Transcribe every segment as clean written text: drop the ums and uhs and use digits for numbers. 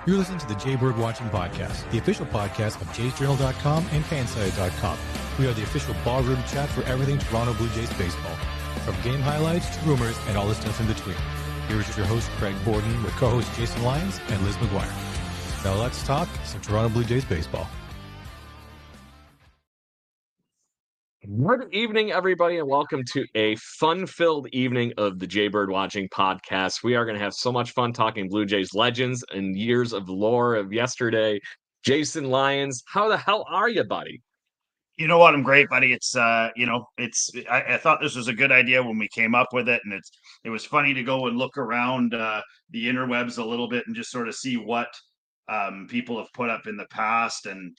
You're listening to the Jaybird Watching Podcast, the official podcast of jaysjournal.com and Fansided.com. We are the official ballroom chat for everything Toronto Blue Jays baseball, from game highlights to rumors and all the stuff in between. Here's your host, Craig Borden, with co-hosts Jason Lyons and Liz McGuire. Now let's talk some Toronto Blue Jays baseball. Good evening, everybody, and welcome to a fun-filled evening of the Jaybird Watching Podcast. We are going to have so much fun talking Blue Jays legends and years of lore of yesterday. Jason Lyons, how the hell are you, buddy? You know what? I'm great, buddy. I thought this was a good idea when we came up with it, and it was funny to go and look around the interwebs a little bit and just sort of see what people have put up in the past, and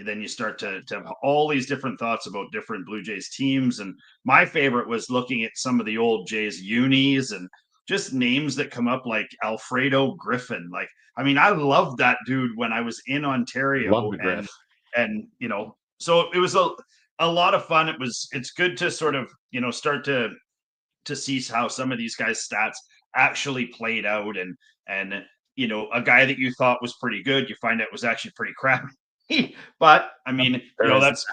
then you start to have all these different thoughts about different Blue Jays teams. And my favorite was looking at some of the old Jays unis and just names that come up, like Alfredo Griffin. I loved that dude when I was in Ontario, so it was a lot of fun. It's good to sort of, start to see how some of these guys' stats actually played out, and a guy that you thought was pretty good, you find out was actually pretty crappy. But I think that's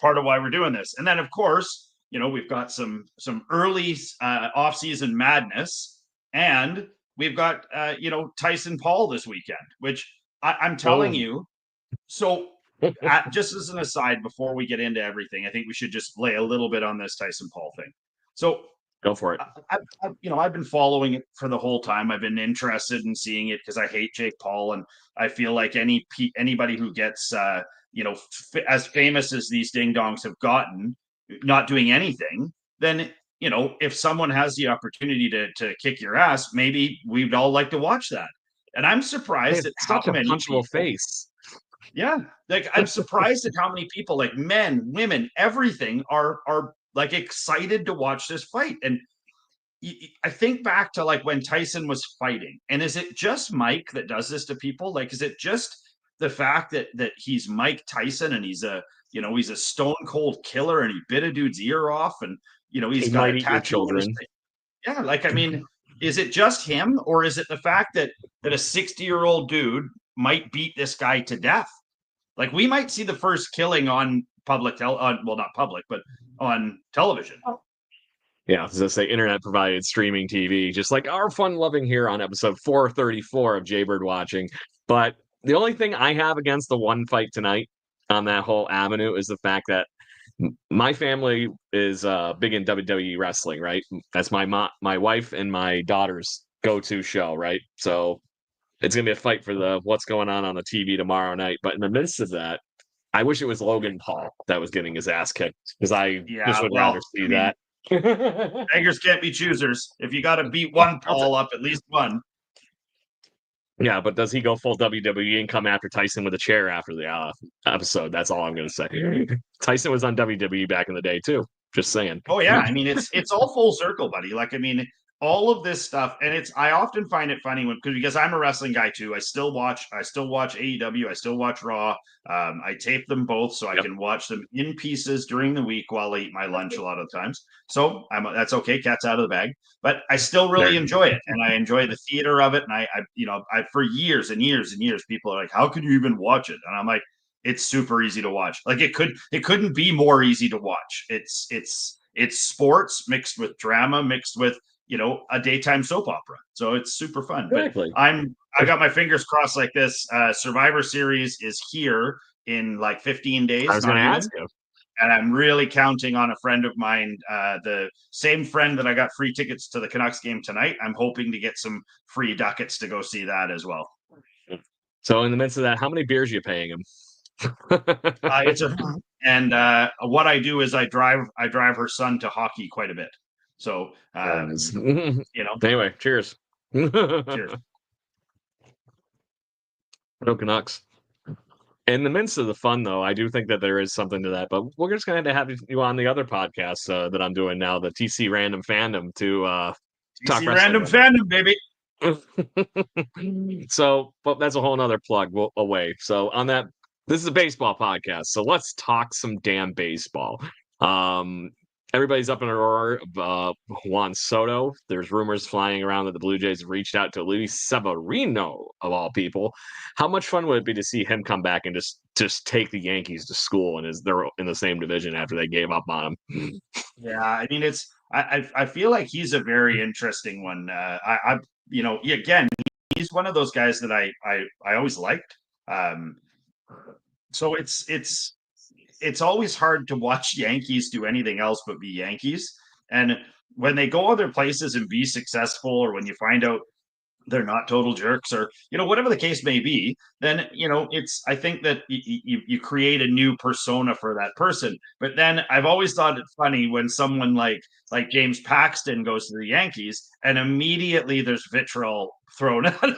part of why we're doing this. And then, of course, we've got some early off-season madness, and we've got Tyson Paul this weekend, which I'm telling you. So just as an aside, before we get into everything, I think we should just lay a little bit on this Tyson Paul thing. So go for it. I've been following it for the whole time. I've been interested in seeing it because I hate Jake Paul, and I feel like anybody who gets as famous as these ding dongs have gotten, not doing anything, then if someone has the opportunity to kick your ass, maybe we'd all like to watch that. And I'm surprised at such a punchable face. Yeah, I'm surprised at how many people, like men, women, everything, are like excited to watch this fight. And I think back to like when Tyson was fighting, and is it just Mike that does this to people? Like, is it just the fact that he's Mike Tyson and he's a stone cold killer, and he bit a dude's ear off, and he's got a tattoo on his face? Yeah, is it just him, or is it the fact that a 60-year-old dude might beat this guy to death? Like, we might see the first killing on not public, but on television. Yeah, as I say, internet provided streaming TV, just like our fun loving here on episode 434 of Jaybird Watching. But the only thing I have against the one fight tonight on that whole avenue is the fact that my family is big in WWE wrestling, right? That's my wife and my daughter's go-to show, right? So it's going to be a fight for what's going on the TV tomorrow night. But in the midst of that, I wish it was Logan Paul that was getting his ass kicked, because I just would rather see that. Beggars can't be choosers. If you got to beat one Paul up, at least one. Yeah, but does he go full WWE and come after Tyson with a chair after the episode? That's all I'm going to say. Tyson was on WWE back in the day, too. Just saying. Oh, yeah. It's all full circle, buddy. All of this stuff, and I often find it funny because I'm a wrestling guy too. I still watch AEW, I still watch Raw. I tape them both so I can watch them in pieces during the week while I eat my lunch a lot of times. So that's okay, cat's out of the bag. But I still really enjoy it, and I enjoy the theater of it. And I for years and years and years, people are like, "How could you even watch it?" And I'm like, "It's super easy to watch. Like it couldn't be more easy to watch. It's sports mixed with drama, mixed with a daytime soap opera. So it's super fun." Exactly. But I got my fingers crossed like this. Survivor Series is here in like 15 days. I was going to ask you. And I'm really counting on a friend of mine, the same friend that I got free tickets to the Canucks game tonight. I'm hoping to get some free ducats to go see that as well. So in the midst of that, how many beers are you paying him? What I do is I drive her son to hockey quite a bit. So, Anyway, cheers. Cheers. No Canucks. In the midst of the fun, though, I do think that there is something to that. But we're just going to have you on the other podcast that I'm doing now, the TC Random Fandom, to talk TC Random Fandom, baby. So, but that's a whole nother plug away. So on that, this is a baseball podcast. So let's talk some damn baseball. everybody's up in a roar of Juan Soto. There's rumors flying around that the Blue Jays have reached out to Luis Severino, of all people. How much fun would it be to see him come back and just take the Yankees to school and they're in the same division after they gave up on him? Yeah, I mean, I feel like he's a very interesting one. Again, he's one of those guys that I always liked. So it's always hard to watch Yankees do anything else but be Yankees. And when they go other places and be successful, or when you find out they're not total jerks, or whatever the case may be, then I think that you create a new persona for that person. But then I've always thought it funny when someone like James Paxton goes to the Yankees and immediately there's vitriol thrown at him,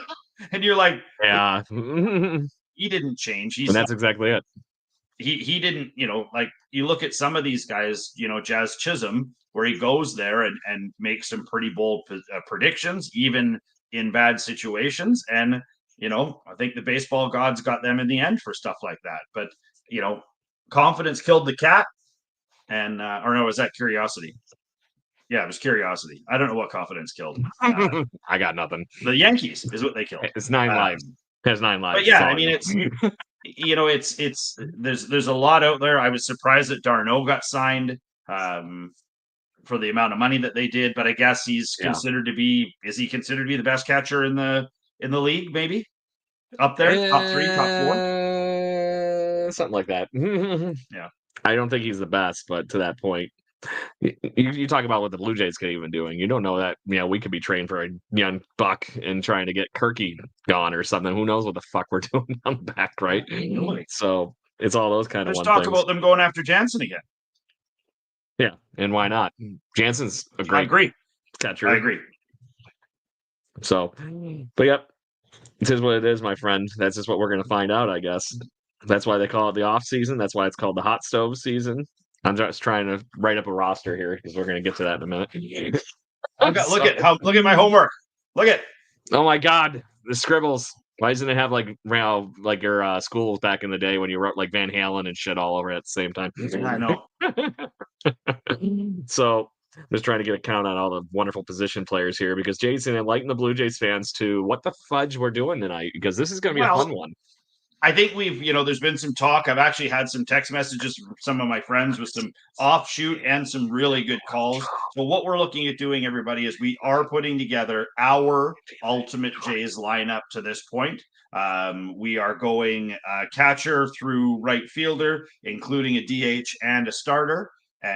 and you're like, Yeah, and he didn't change. that's exactly it. He didn't, like you look at some of these guys, Jazz Chisholm, where he goes there and makes some pretty bold predictions, even in bad situations. And, I think the baseball gods got them in the end for stuff like that. But, confidence killed the cat. And, or no, was that curiosity? Yeah, it was curiosity. I don't know what confidence killed. I got nothing. The Yankees is what they killed. It's 9 lives. It has 9 lives. But yeah, I mean, it's there's a lot out there. I was surprised that d'Arnaud got signed for the amount of money that they did, but I guess he's considered to be. Is he considered to be the best catcher in the league? Maybe up there, top 3, top 4, something like that. Yeah, I don't think he's the best, but to that point, you talk about what the Blue Jays could even doing. You don't know that we could be trained for a young buck and trying to get Kirky gone or something. Who knows what the fuck we're doing on the back, right? So it's all those kind of. Let's talk about them going after Jansen again. Yeah, and why not? Jansen's a great catcher. I agree. So, but yep, it is what it is, my friend. That's just what we're going to find out, I guess. That's why they call it the off season. That's why it's called the hot stove season. I'm just trying to write up a roster here because we're going to get to that in a minute. Look at my homework. Look at. Oh my God, the scribbles. Why doesn't it have like your schools back in the day when you wrote like Van Halen and shit all over it at the same time? I know. So I'm just trying to get a count on all the wonderful position players here because Jason, enlighten the Blue Jays fans to what the fudge we're doing tonight because this is going to be a fun one. I think there's been some talk. I've actually had some text messages from some of my friends with some offshoot and some really good calls. So what we're looking at doing, everybody, is we are putting together our ultimate Jays lineup to this point. We are going catcher through right fielder, including a DH and a starter,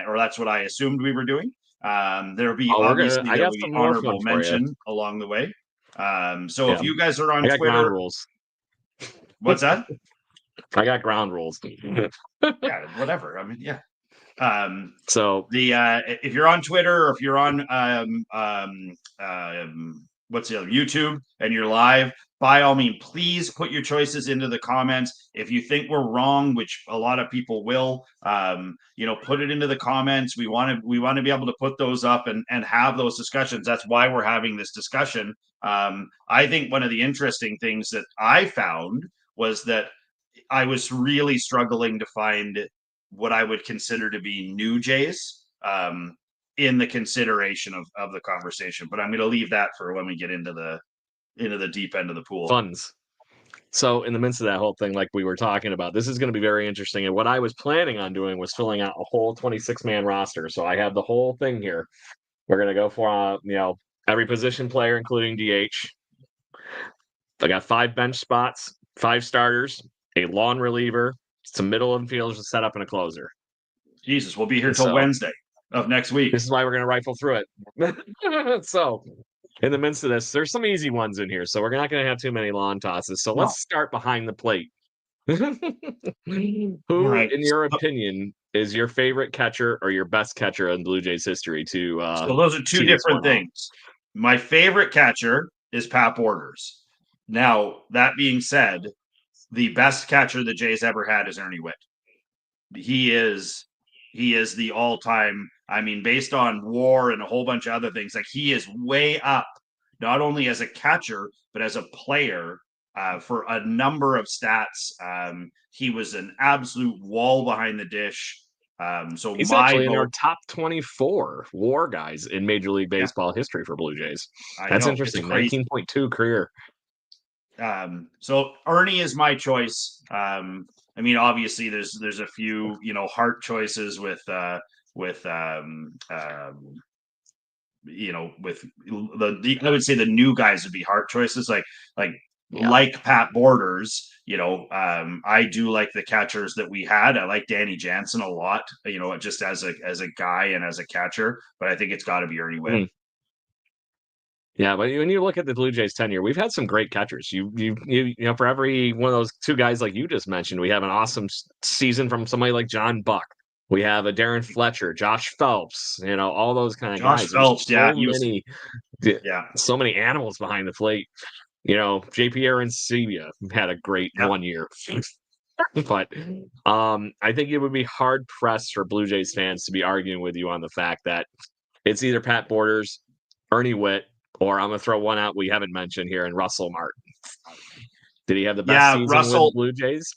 or that's what I assumed we were doing. There'll be obviously honorable mention along the way. If you guys are on Twitter, rules. What's that? I got ground rules. Yeah, whatever. I mean, yeah. So if you're on Twitter or if you're on what's the other YouTube and you're live, by all means, please put your choices into the comments. If you think we're wrong, which a lot of people will, put it into the comments. We want to be able to put those up and have those discussions. That's why we're having this discussion. I think one of the interesting things that I found was that I was really struggling to find what I would consider to be new Jays in the consideration of the conversation. But I'm going to leave that for when we get into the deep end of the pool. Funds. So in the midst of that whole thing, like we were talking about, this is going to be very interesting. And what I was planning on doing was filling out a whole 26-man roster. So I have the whole thing here. We're going to go for, every position player, including DH. I got 5 bench spots, 5 starters, a long reliever, some middle infielders to set up, and a closer. Jesus, we'll be here till Wednesday of next week. This is why we're going to rifle through it. So in the midst of this, there's some easy ones in here. So we're not going to have too many lawn tosses. So let's start behind the plate. Who, in your opinion, is your favorite catcher or your best catcher in Blue Jays history? So those are 2 different things. My favorite catcher is Pat Borders. Now, that being said, the best catcher the Jays ever had is Ernie Whitt. He is the all-time, I mean, based on WAR and a whole bunch of other things, like he is way up, not only as a catcher, but as a player for a number of stats. He was an absolute wall behind the dish. So He's my actually in our vote, top 24 WAR guys in Major League yeah, Baseball history for Blue Jays. I That's know it's interesting. crazy. 19.2 career. So Ernie is my choice. I mean, obviously, there's a few heart choices with with the I would say the new guys would be heart choices like Yeah. Pat Borders. I do like the catchers that we had. I like Danny Jansen a lot. Just as a guy and as a catcher, but I think it's got to be Ernie Witt. Mm. Yeah, but when you look at the Blue Jays tenure, we've had some great catchers. You know, for every one of those two guys like you just mentioned, we have an awesome season from somebody like John Buck. We have a Darren Fletcher, Josh Phelps, all those kind of Josh guys. There's Phelps, yeah, he was, yeah, so many animals behind the plate. JP Arancibia had a great yeah. 1 year. But I think it would be hard pressed for Blue Jays fans to be arguing with you on the fact that it's either Pat Borders, Ernie Witt, or I'm going to throw one out we haven't mentioned here, and Russell Martin. Did he have the best season Russell, with Blue Jays?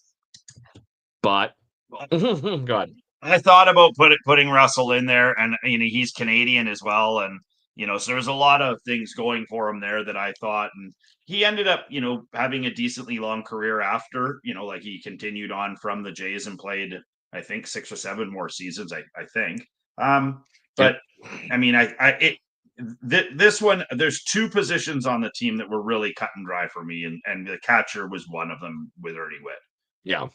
But go ahead. I thought about putting Russell in there, and he's Canadian as well, and so there's a lot of things going for him there that I thought, and he ended up having a decently long career after, like he continued on from the Jays and played I think 6 or 7 more seasons, I think. But I mean, this one, there's 2 positions on the team that were really cut and dry for me, and the catcher was one of them with Ernie Witt. Yeah.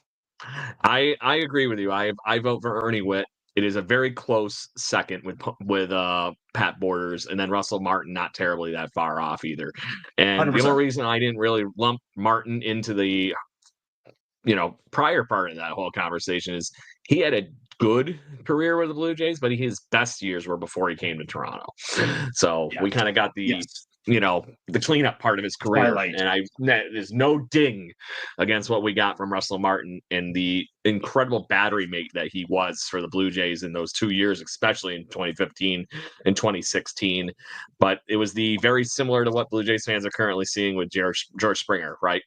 I agree with you. I vote for Ernie Witt. It is a very close second with Pat Borders, and then Russell Martin, not terribly that far off either. And 100%. the only reason I didn't really lump Martin into the prior part of that whole conversation is he had a good career with the Blue Jays, but his best years were before he came to Toronto. So we kind of got the the cleanup part of his career. Twilight. And there's no ding against what we got from Russell Martin and the incredible battery mate that he was for the Blue Jays in those 2 years, especially in 2015 and 2016. But it was very similar to what Blue Jays fans are currently seeing with George Springer, right?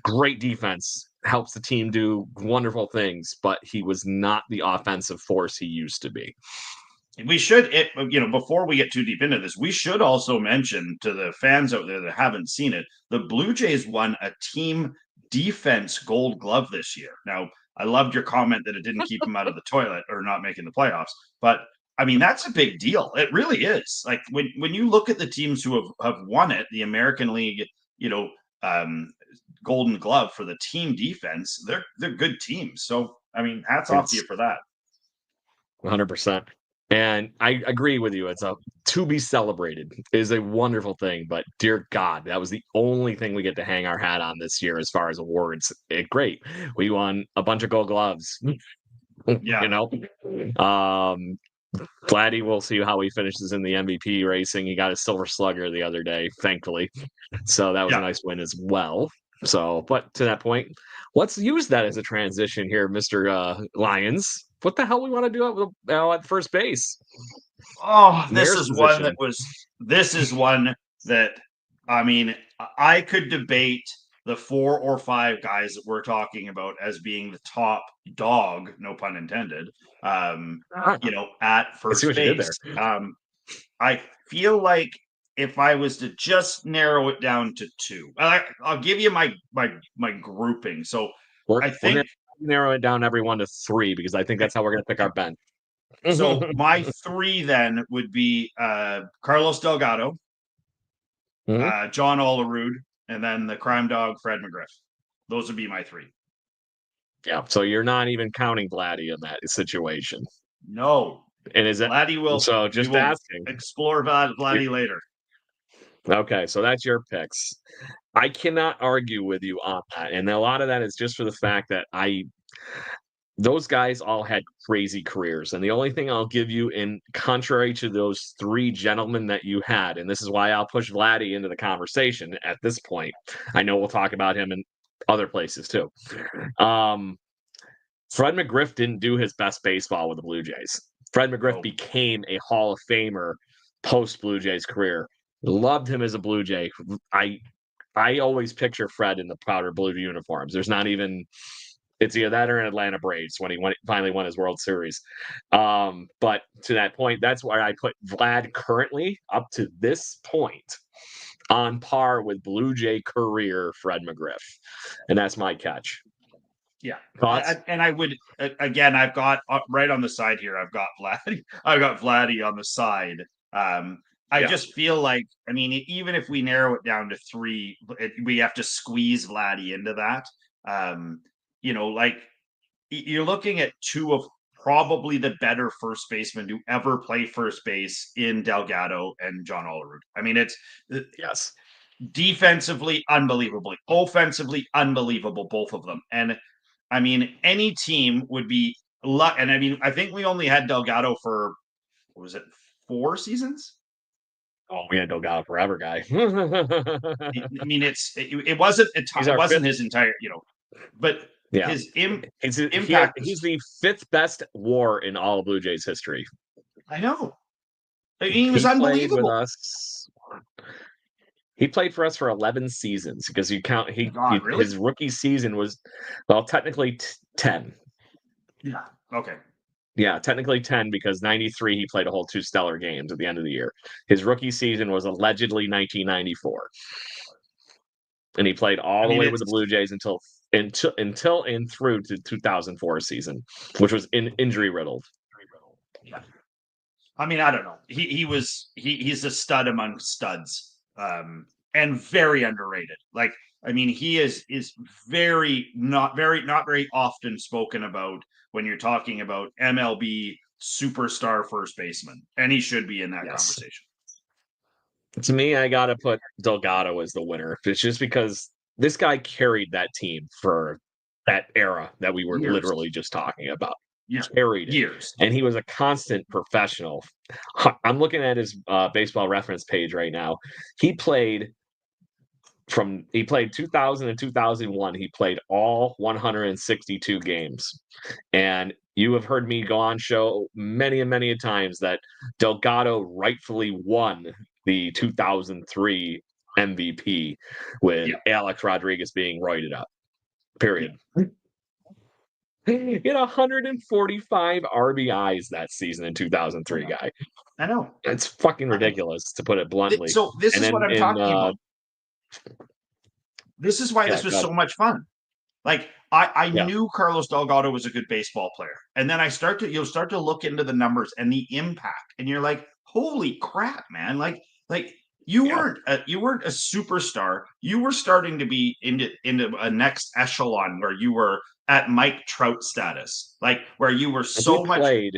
Great defense, helps the team do wonderful things, but he was not the offensive force he used to be. We should, before we get too deep into this, we should also mention to the fans out there that haven't seen it, the Blue Jays won a team defense Gold Glove this year. Now, I loved your comment that it didn't keep them out of the toilet or not making the playoffs, but I mean, that's a big deal. It really is. Like when you look at the teams who have won it, the American League, Golden Glove for the team defense, they're good teams. So, I mean, hats off to you for that. 100%. And I agree with you. It's to be celebrated is a wonderful thing, but dear God, that was the only thing we get to hang our hat on this year as far as awards. Great. We won a bunch of Gold Gloves. Yeah. Vladdy, we'll see how he finishes in the MVP racing. He got a Silver Slugger the other day, thankfully. So that was a nice win as well. So, but to that point, let's use that as a transition here, Mr. Lyons. What the hell we want to do at first base? Oh, this is one that, I mean, I could debate the 4 or 5 guys that we're talking about as being the top dog, no pun intended, at first base. I feel like if I was to just narrow it down to 2, I'll give you my grouping. So I think narrow it down everyone to 3 because I think that's how we're going to pick our bench. So my 3 then would be Carlos Delgado, John Olerud, and then the crime dog Fred McGriff. Those would be my 3. Yeah. So you're not even counting Vladdy in that situation. No. And is it Vladdy will? So just asking. Explore Vladdy later. Okay, so that's your picks. I cannot argue with you on that, and a lot of that is just for the fact that those guys all had crazy careers, and the only thing I'll give you, in contrary to those 3 gentlemen that you had, and this is why I'll push Vladdy into the conversation at this point. I know we'll talk about him in other places too. Fred McGriff didn't do his best baseball with the Blue Jays. Fred McGriff became a Hall of Famer post Blue Jays career. Loved him as a Blue Jay. I always picture Fred in the powder blue uniforms. There's not even It's either that or an Atlanta Braves when he finally won his World Series. But to that point, that's why I put Vlad currently up to this point on par with Blue Jay career Fred McGriff. And that's my catch. Yeah. Thoughts? And I would, again, I've got right on the side here, I've got Vladdy on the side. I just feel like, I mean, even if we narrow it down to 3, we have to squeeze Vladdy into that. Like you're looking at 2 of probably the better first basemen to ever play first base in Delgado and John Olerud. I mean, it's yes, defensively unbelievably, offensively unbelievable, both of them. And I mean, any team would be and I mean, I think we only had Delgado for, what was it, 4 seasons? Oh, we had Delgado forever, guy. I mean, it wasn't his entire, but his impact. He's the 5th best WAR in all of Blue Jays history. I know. He was unbelievable. With us. He played for us for 11 seasons because you count really? His rookie season was, well, technically 10. Yeah. Okay. Yeah, technically 10 because 93 he played a whole 2 stellar games at the end of the year. His rookie season was allegedly 1994. And he played all the way with the Blue Jays until and through to 2004 season, which was injury riddled. Yeah. I mean, I don't know. He's a stud among studs. And very underrated. Like, I mean, he is not very often spoken about when you're talking about MLB superstar first baseman, and he should be in that conversation. To me, I gotta put Delgado as the winner. It's just because this guy carried that team for that era that we were literally just talking about. Carried it. Years. And he was a constant professional. I'm looking at his baseball reference page right now. He played 2000 and 2001. He played all 162 games. And you have heard me go on show many and many times that Delgado rightfully won the 2003 MVP with Alex Rodriguez being roided up. Period. He had 145 RBIs that season in 2003, guy. I know. It's fucking ridiculous, to put it bluntly. So this is what I'm talking about. This is why this was so much fun. Like, I knew Carlos Delgado was a good baseball player. And then you'll start to look into the numbers and the impact. And you're like, holy crap, man. Like you weren't a superstar. You were starting to be into a next echelon where you were at Mike Trout status, like where you were so much played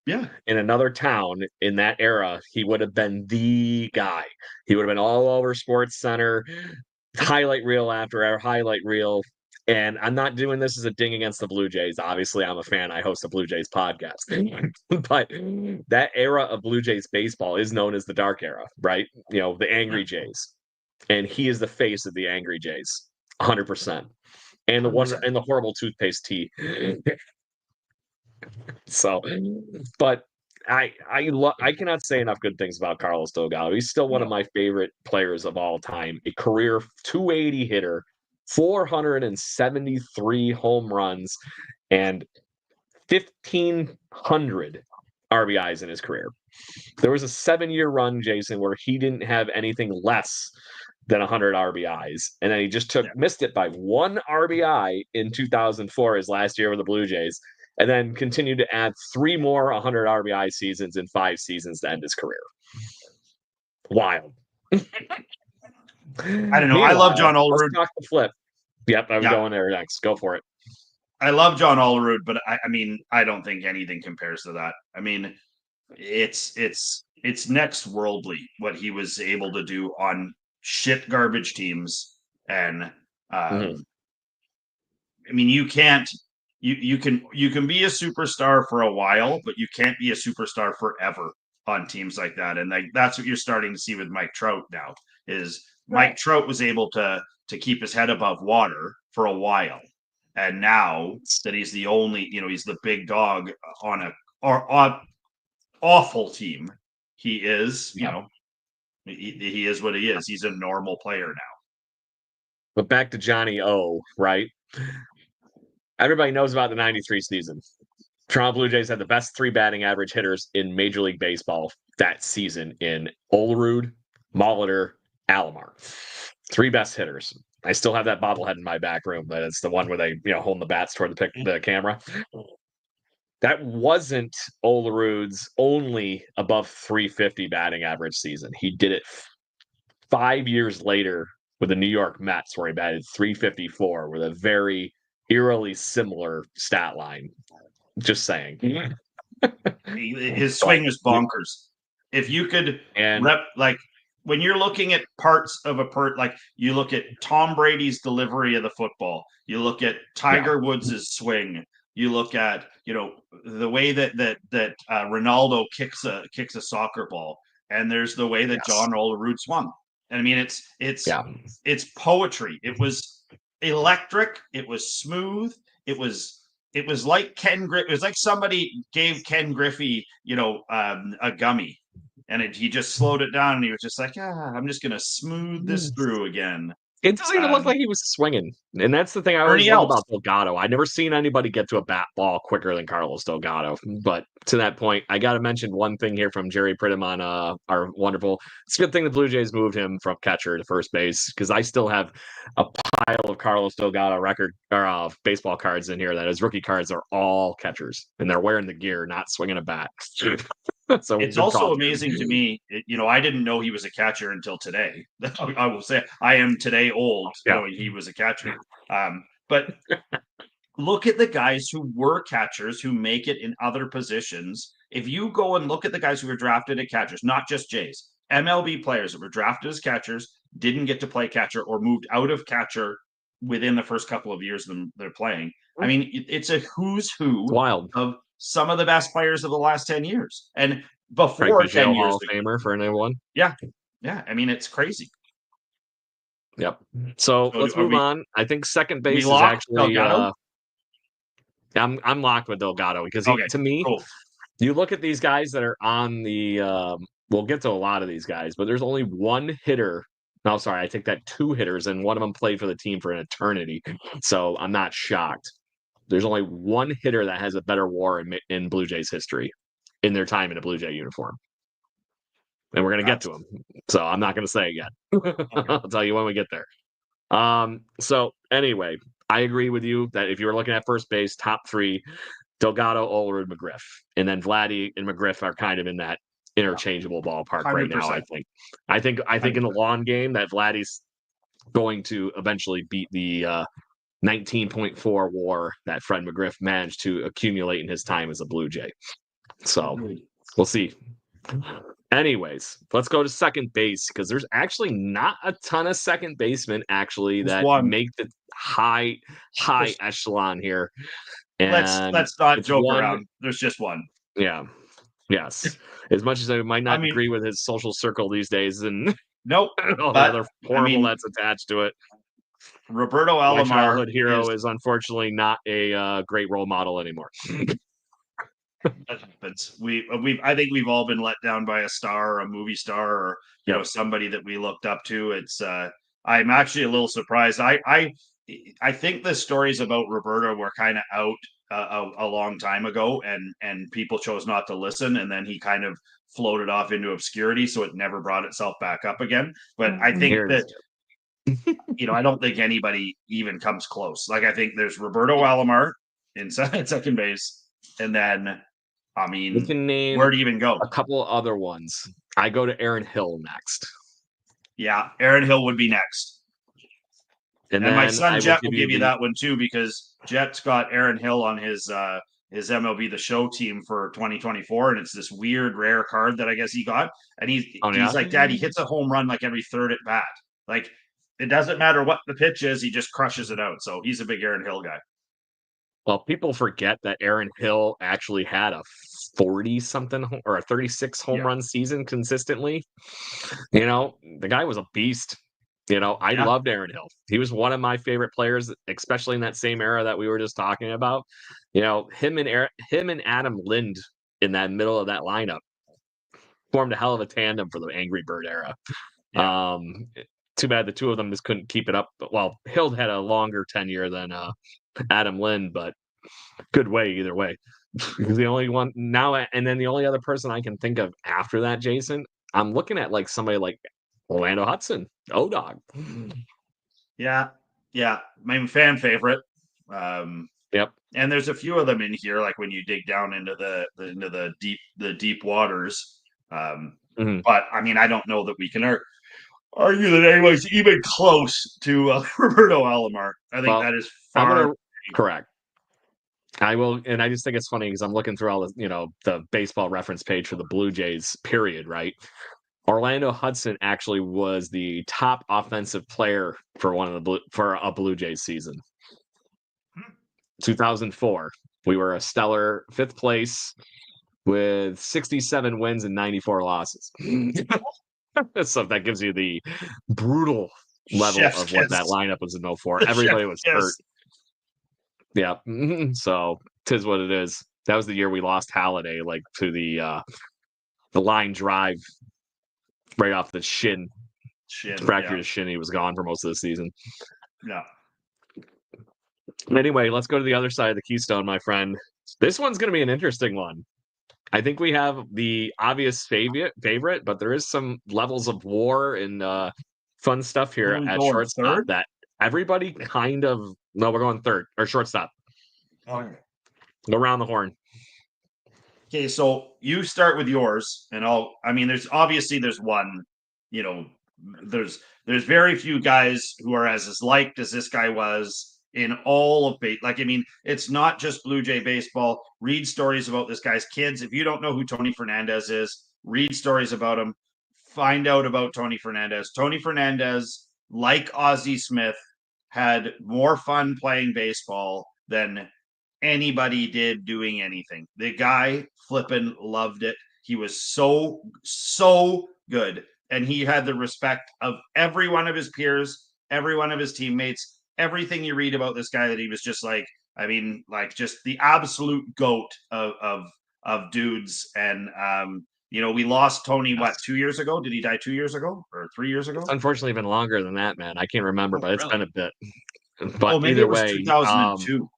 in another town in that era. He would have been the guy. He would have been all over Sports Center, highlight reel after highlight reel. And I'm not doing this as a ding against the Blue Jays. Obviously, I'm a fan. I host a Blue Jays podcast. But that era of Blue Jays baseball is known as the dark era, right? The Angry Jays. And he is the face of the Angry Jays, 100%. And the horrible toothpaste tea. So, but I cannot say enough good things about Carlos Delgado. He's still one of my favorite players of all time. A career 280 hitter, 473 home runs, and 1,500 RBIs in his career. There was a 7-year run, Jason, where he didn't have anything less than 100 RBIs. And then he just missed it by 1 RBI in 2004, his last year with the Blue Jays, and then continued to add 3 more 100 RBI seasons in 5 seasons to end his career. Wild. I don't know. I love John Olerud. Let's talk the flip. Yep, I'm going there next. Go for it. I love John Olerud, but I mean, I don't think anything compares to that. I mean, it's next worldly what he was able to do on shit garbage teams. And I mean, you can be a superstar for a while, but you can't be a superstar forever on teams like that. And that's what you're starting to see with Mike Trout now. Is Mike Trout was able to keep his head above water for a while, and now that he's the only, he's the big dog on an awful team, he is, he is what he is. He's a normal player now. But back to Johnny O, right? Everybody knows about the 93 season. Toronto Blue Jays had the best 3 batting average hitters in Major League Baseball that season in Olerud, Molitor, Alomar. 3 best hitters. I still have that bobblehead in my back room, but it's the one where they, holding the bats toward the camera. That wasn't Olerud's only above 350 batting average season. He did it 5 years later with the New York Mets, where he batted 354 with a very eerily similar stat line. Just saying. His swing is bonkers. If you could when you're looking at parts of like you look at Tom Brady's delivery of the football, you look at Tiger Woods' swing, you look at the way that Ronaldo kicks a soccer ball, and there's the way that John Olerud swung. And I mean, it's poetry. It was electric. It was smooth. It was like it was like somebody gave Ken Griffey, a gummy, and he just slowed it down, and he was just like, I'm just gonna smooth this through again. It doesn't even look like he was swinging, and that's the thing I always love about Delgado. I never seen anybody get to a bat ball quicker than Carlos Delgado. But to that point, I got to mention one thing here from Jerry Pridham on our wonderful. It's a good thing the Blue Jays moved him from catcher to first base, because I still have a pile of Carlos Delgado baseball cards in here that his rookie cards are all catchers, and they're wearing the gear, not swinging a bat. So it's also amazing to me. I didn't know he was a catcher until today. I will say I am today old knowing he was a catcher. But look at the guys who were catchers who make it in other positions. If you go and look at the guys who were drafted as catchers, not just Jays, MLB players that were drafted as catchers, didn't get to play catcher or moved out of catcher within the first couple of years they're playing. I mean, it's a who's who of some of the best players of the last 10 years. And before 10 years. Hall of Famer for anyone. Yeah. Yeah. I mean, it's crazy. Yep. So let's move on. I think second base is actually I'm locked with Delgado, because to me, you look at these guys that are on the we'll get to a lot of these guys, but there's only one hitter. No, sorry, I take that 2 hitters, and one of them played for the team for an eternity. So I'm not shocked. There's only one hitter that has a better WAR in Blue Jays history in their time in a Blue Jay uniform. And we're going to get to him. So I'm not going to say it yet. I'll tell you when we get there. So anyway, I agree with you that if you were looking at first base, top 3, Delgado, Olerud, McGriff. And then Vladdy and McGriff are kind of in that interchangeable ballpark 100%. Right now, I think in the long game that Vladdy's going to eventually beat the 19.4 WAR that Fred McGriff managed to accumulate in his time as a Blue Jay. So we'll see. Anyways, let's go to second base, because there's actually not a ton of second basemen that make the high echelon here. And let's not joke around. There's just one. Yeah. Yes. As much as I might not agree with his social circle these days, and all the other horrible that's attached to it. Roberto Alomar, my childhood hero, is unfortunately not a great role model anymore. That happens. I think we've all been let down by a star, or a movie star, or somebody that we looked up to. It's I'm actually a little surprised. I think the stories about Roberto were kind of out a long time ago, and people chose not to listen, and then he kind of floated off into obscurity, so it never brought itself back up again. But I think I don't think anybody even comes close. Like, I think there's Roberto Alomar in second base, and then we can name where do you even go? A couple other ones. I go to Aaron Hill next. Yeah, Aaron Hill would be next. And my son Jet will give you that one too, because Jet's got Aaron Hill on his MLB The Show team for 2024, and it's this weird rare card that I guess he got. And he's like, Dad, he hits a home run like every third at bat. Like, it doesn't matter what the pitch is, he just crushes it out. So he's a big Aaron Hill guy. Well, people forget that Aaron Hill actually had a 40-something or a 36 home run season consistently. The guy was a beast. I loved Aaron Hill. He was one of my favorite players, especially in that same era that we were just talking about. Him and Adam Lind in that middle of that lineup formed a hell of a tandem for the Angry Bird era. too bad the two of them just couldn't keep it up. Well, Hild had a longer tenure than Adam Lind, but good way either way. The only one now, and then the only other person I can think of after that, Jason, I'm looking at like somebody like Orlando Hudson, O-Dog. Yeah, my fan favorite. Yep. And there's a few of them in here, like when you dig down into the deep waters. But I mean, I don't know that we can argue that anyone's even close to Roberto Alomar. I think that is far. Correct. I will, and I just think it's funny because I'm looking through all the, the baseball reference page for the Blue Jays, period, right? Orlando Hudson actually was the top offensive player for a Blue Jays season. 2004, we were a stellar 5th place with 67 wins and 94 losses. So that gives you the brutal level of what that lineup was in 04. Everybody was hurt. Yeah. So tis what it is. That was the year we lost Halladay, like to the line drive right off the shin. Fractured his shin. He was gone for most of the season. Yeah. Anyway, let's go to the other side of the Keystone, my friend. This one's going to be an interesting one. I think we have the obvious favorite, but there is some levels of war and fun stuff here at shortstop that everybody kind of. No, we're going third or shortstop. Okay. Go around the horn. Okay, so you start with yours, and there's one. There's very few guys who are as liked as this guy was in all of it's not just Blue Jay baseball. Read stories about this guy's kids. If you don't know who Tony Fernandez is, read stories about him. Find out about Tony Fernandez. Tony Fernandez, like Ozzie Smith, had more fun playing baseball than anybody did doing anything. The guy flippin' loved it. He was so good. And he had the respect of every one of his peers, every one of his teammates, everything you read about this guy, that he was just just the absolute goat of dudes. And we lost Tony, 2 years ago? Did he die 2 years ago or 3 years ago? It's unfortunately been longer than that, man. I can't remember, but it's been a bit. But maybe either it was way, 2002.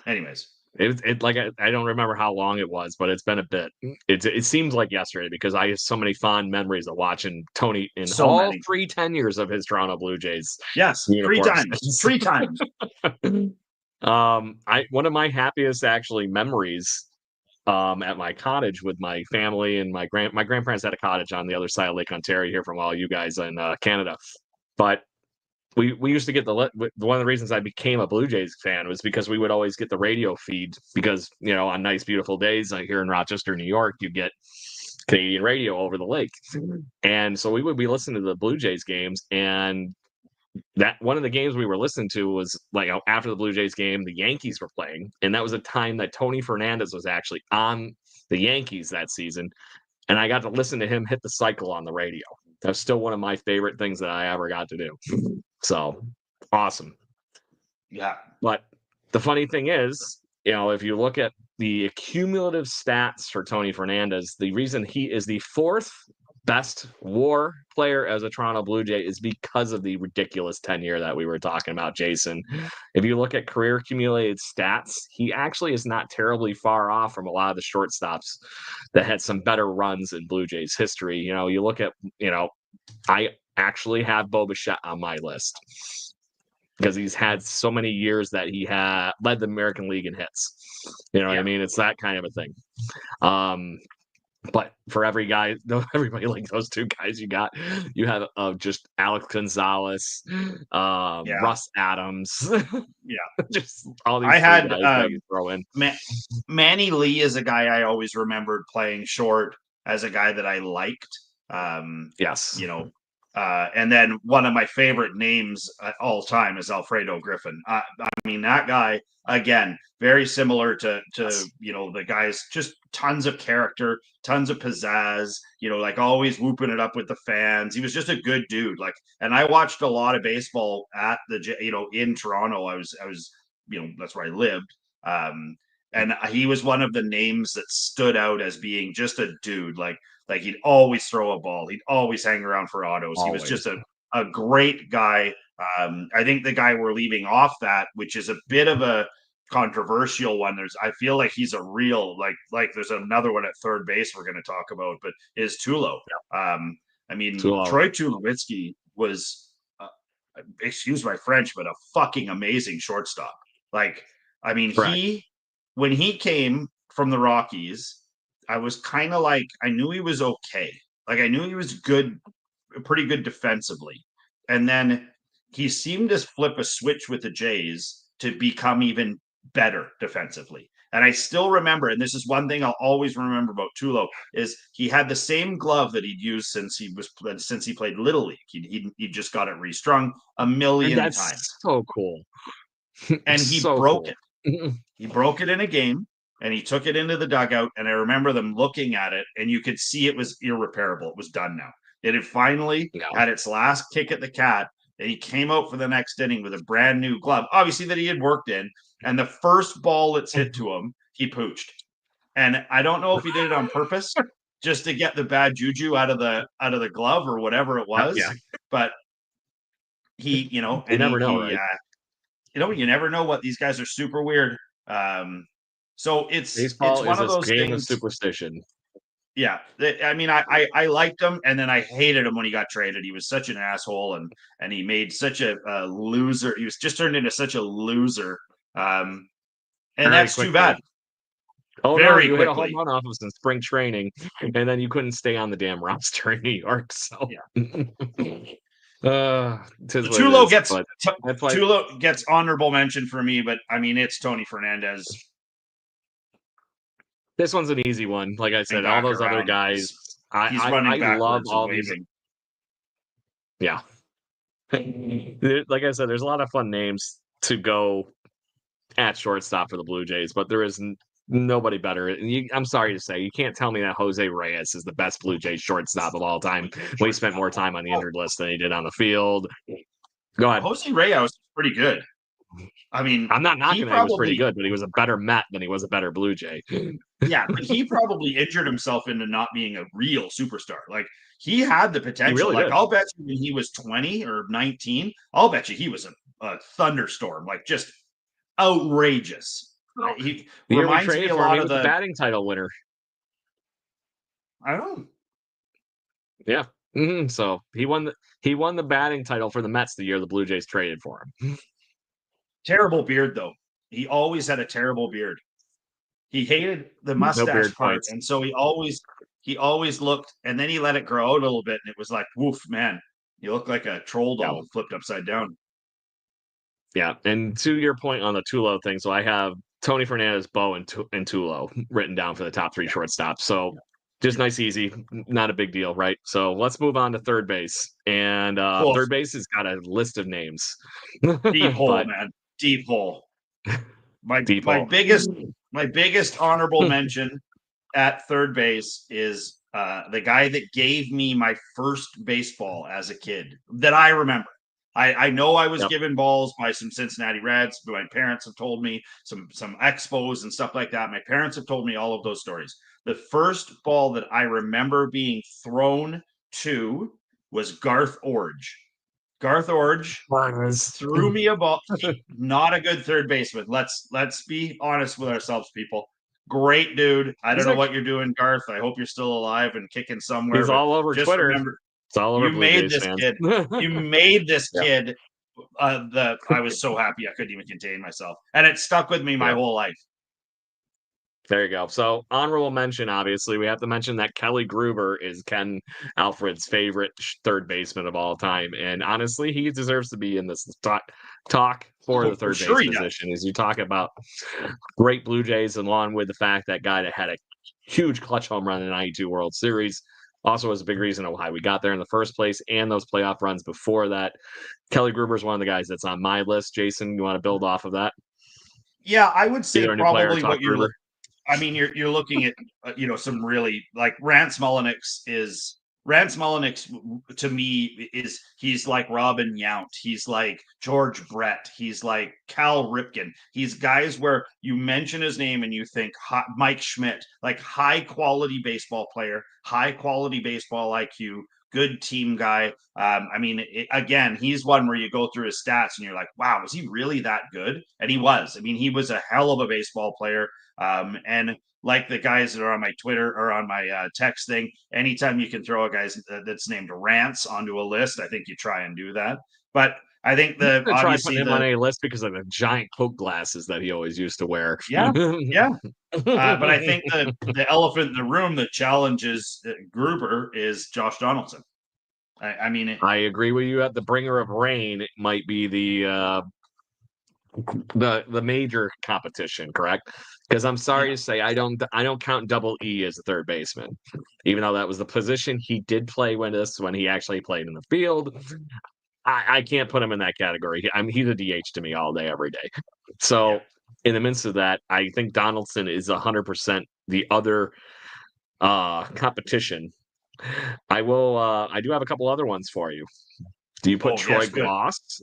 Anyways. It like I don't remember how long it was, but it's been a bit. It seems like yesterday because I have so many fond memories of watching Tony in all 3 tenures of his Toronto Blue Jays. Yes, uniforms. 3 times. One of my happiest actually memories at my cottage with my family and my grandparents had a cottage on the other side of Lake Ontario here from all you guys in Canada, but we used to get one of the reasons I became a Blue Jays fan was because we would always get the radio feed because, on nice, beautiful days, like here in Rochester, New York, you get Canadian radio over the lake. And so we would be listening to the Blue Jays games. And that one of the games we were listening to was after the Blue Jays game, the Yankees were playing. And that was a time that Tony Fernandez was actually on the Yankees that season. And I got to listen to him hit the cycle on the radio. That's still one of my favorite things that I ever got to do. So awesome. Yeah. But the funny thing is, if you look at the cumulative stats for Tony Fernandez, the reason he is the 4th best WAR player as a Toronto Blue Jay is because of the ridiculous tenure that we were talking about, Jason. If you look at career accumulated stats, he actually is not terribly far off from a lot of the shortstops that had some better runs in Blue Jays history. You look at, I actually have Bo Bichette on my list because he's had so many years that he had led the American League in hits. What I mean? It's that kind of a thing. But for everybody like those 2 guys you have just Alex Gonzalez, Russ Adams. Yeah. Just all these guys that you throw in. Manny Lee is a guy I always remembered playing short as a guy that I liked. Yes. And then one of my favorite names at all time is Alfredo Griffin. I mean, that guy, again, very similar to the guys, just tons of character, tons of pizzazz, always whooping it up with the fans. He was just a good dude. And I watched a lot of baseball at in Toronto. I was that's where I lived. And he was one of the names that stood out as being just a dude. Like he'd always throw a ball. He'd always hang around for autos. Always. He was just a great guy. I think the guy we're leaving off that, which is a bit of a controversial one. I feel like he's a real there's another one at third base we're going to talk about, but is Tulo. I mean, Tulo. Troy Tulowitzki was, excuse my French, but a fucking amazing shortstop. Like, I mean, when he came from the Rockies, I was kind of like, I knew he was okay. Like, I knew he was good, pretty good defensively. And then he seemed to flip a switch with the Jays to become even better defensively. And I still remember, and this is one thing I'll always remember about Tulo, is he had the same glove that he'd used since he played Little League. He just got it restrung a million times. So cool. And he broke it. He broke it in a game, and he took it into the dugout. And I remember them looking at it, and you could see it was irreparable. It was done now. It had finally had its last kick at the cat, and he came out for the next inning with a brand new glove, obviously that he had worked in. And the first ball that's hit to him, he pooched. And I don't know if he did it on purpose, just to get the bad juju out of the glove or whatever it was. But he, you never know, right? You never know what these guys are super weird. So baseball it's one of those game things. Of superstition. Yeah, I mean, I liked him, and then I hated him when he got traded. He was such an asshole, and he made such a loser. He was just turned into such a loser, and that's too bad. Oh no, you hit a home run off of some spring training, and then you couldn't stay on the damn roster in New York. So Tulo gets honorable mention for me, but I mean, it's Tony Fernandez. This one's an easy one. Like I said, all those other guys, I love all these. Yeah. Like I said, there's a lot of fun names to go at shortstop for the Blue Jays, but there is nobody better. I'm sorry to say, you can't tell me that Jose Reyes is the best Blue Jays shortstop of all time. We spent more time on the injured list than he did on the field. Go ahead. Jose Reyes was pretty good. I mean, I'm not knocking that he was pretty good, but he was a better Met than he was a better Blue Jay. Yeah, but he probably injured himself into not being a real superstar. Like, he had the potential. Really I'll bet you when he was 20 or 19, I'll bet you he was a thunderstorm, like just outrageous. He reminds me a lot of the batting title winner. I don't know. Yeah. Mm-hmm. So he won the batting title for the Mets the year the Blue Jays traded for him. Terrible beard, though. He always had a terrible beard. He hated the mustache part, and so he always looked, and then he let it grow out a little bit, and it was like, woof, man, you look like a troll doll flipped upside down. Yeah, and to your point on the Tulo thing, so I have Tony Fernandez, Bo, and Tulo written down for the top three shortstops. So just nice, easy, not a big deal, right? So let's move on to third base, and third base has got a list of names. Deep hole, man, deep hole. My biggest honorable mention at third base is the guy that gave me my first baseball as a kid that I remember. I know I was given balls by some Cincinnati Reds, but my parents have told me some Expos and stuff like that. My parents have told me all of those stories. The first ball that I remember being thrown to was Garth Orge. Garth Orge threw me a ball. Not a good third baseman. Let's be honest with ourselves, people. Great dude. I don't know what you're doing, Garth. I hope you're still alive and kicking somewhere. He's all over Twitter. Remember, it's all over you made this kid. You made this kid. I was so happy I couldn't even contain myself, and it stuck with me my whole life. There you go. So honorable mention, obviously, we have to mention that Kelly Gruber is Ken Alfred's favorite third baseman of all time. And honestly, he deserves to be in this talk for the third base position. As you talk about great Blue Jays, along with the fact that guy that had a huge clutch home run in the 92 World Series also was a big reason of why we got there in the first place, and those playoff runs before that. Kelly Gruber is one of the guys that's on my list. Jason, you want to build off of that? Yeah, I would say probably what you're looking. I mean, you're looking at some really, like, Rance Mulliniks to me he's like Robin Yount, he's like George Brett, he's like Cal Ripken. He's guys where you mention his name and you think Mike Schmidt, like high quality baseball player, high quality baseball IQ, good team guy. I mean, again, he's one where you go through his stats and you're like, wow, was he really that good? And he was. I mean, he was a hell of a baseball player. And like the guys that are on my Twitter or on my text thing, anytime you can throw a guy that's named Rants onto a list, I think you try and do that. But I think I'm gonna try putting him on a list because of the giant Coke glasses that he always used to wear. Yeah, yeah. But I think the elephant in the room that challenges Gruber is Josh Donaldson. I mean, I agree with you. At the bringer of rain, it might be the major competition, correct? Because I'm sorry to say, I don't count Double E as a third baseman, even though that was the position he did play when he actually played in the field. I can't put him in that category. He's a DH to me all day, every day. So in the midst of that, I think Donaldson is 100% the other competition. I do have a couple other ones for you. Do you put Troy Gloss?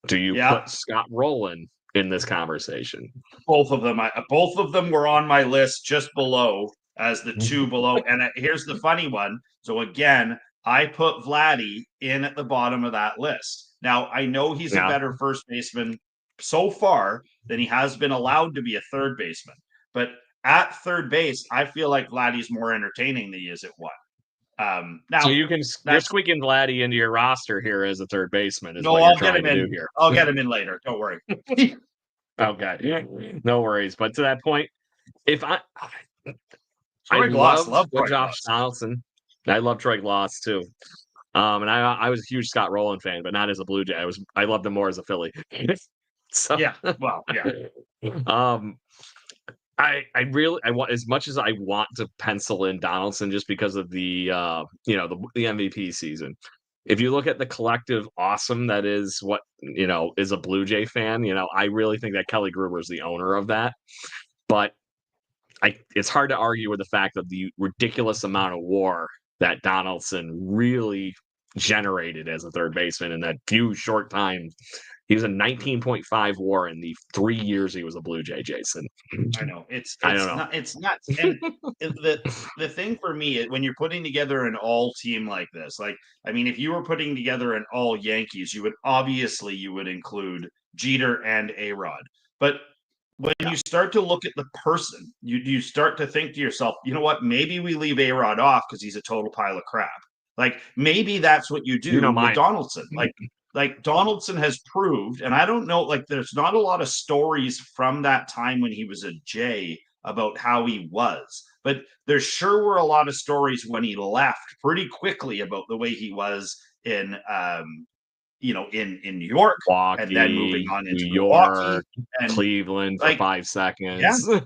Do you put Scott Rowland in this conversation? Both of them were on my list just below as the two below. And here's the funny one. So again, I put Vladdy in at the bottom of that list. Now, I know he's a better first baseman so far than he has been allowed to be a third baseman. But at third base, I feel like Vladdy's more entertaining than he is at one. Now, so you're squeaking Vladdy into your roster here as a third baseman. I'll get him in here. I'll get him in later. Don't worry. Okay, no worries. But to that point, if I love Josh Donaldson. I love Troy Gloss too. And I was a huge Scott Rowland fan, but not as a Blue Jay. I loved him more as a Philly. So I want, as much as I want to pencil in Donaldson just because of the the MVP season. If you look at the collective awesome that is what is a Blue Jay fan, I really think that Kelly Gruber is the owner of that. But it's hard to argue with the fact of the ridiculous amount of WAR that Donaldson really generated as a third baseman in that few short time. He was a 19.5 WAR in the 3 years he was a Blue Jay, Jason. I know. It's nuts. And the thing for me, when you're putting together an all team like this, if you were putting together an all Yankees, you would include Jeter and A-Rod. But when you start to look at the person, you start to think to yourself, you know what? Maybe we leave A-Rod off because he's a total pile of crap. Maybe that's what you do with Donaldson. Like Donaldson has proved, and I don't know, there's not a lot of stories from that time when he was a J about how he was, but there sure were a lot of stories when he left pretty quickly about the way he was in New York, Milwaukee, and then moving on into New York, and Cleveland for 5 seconds. Yeah.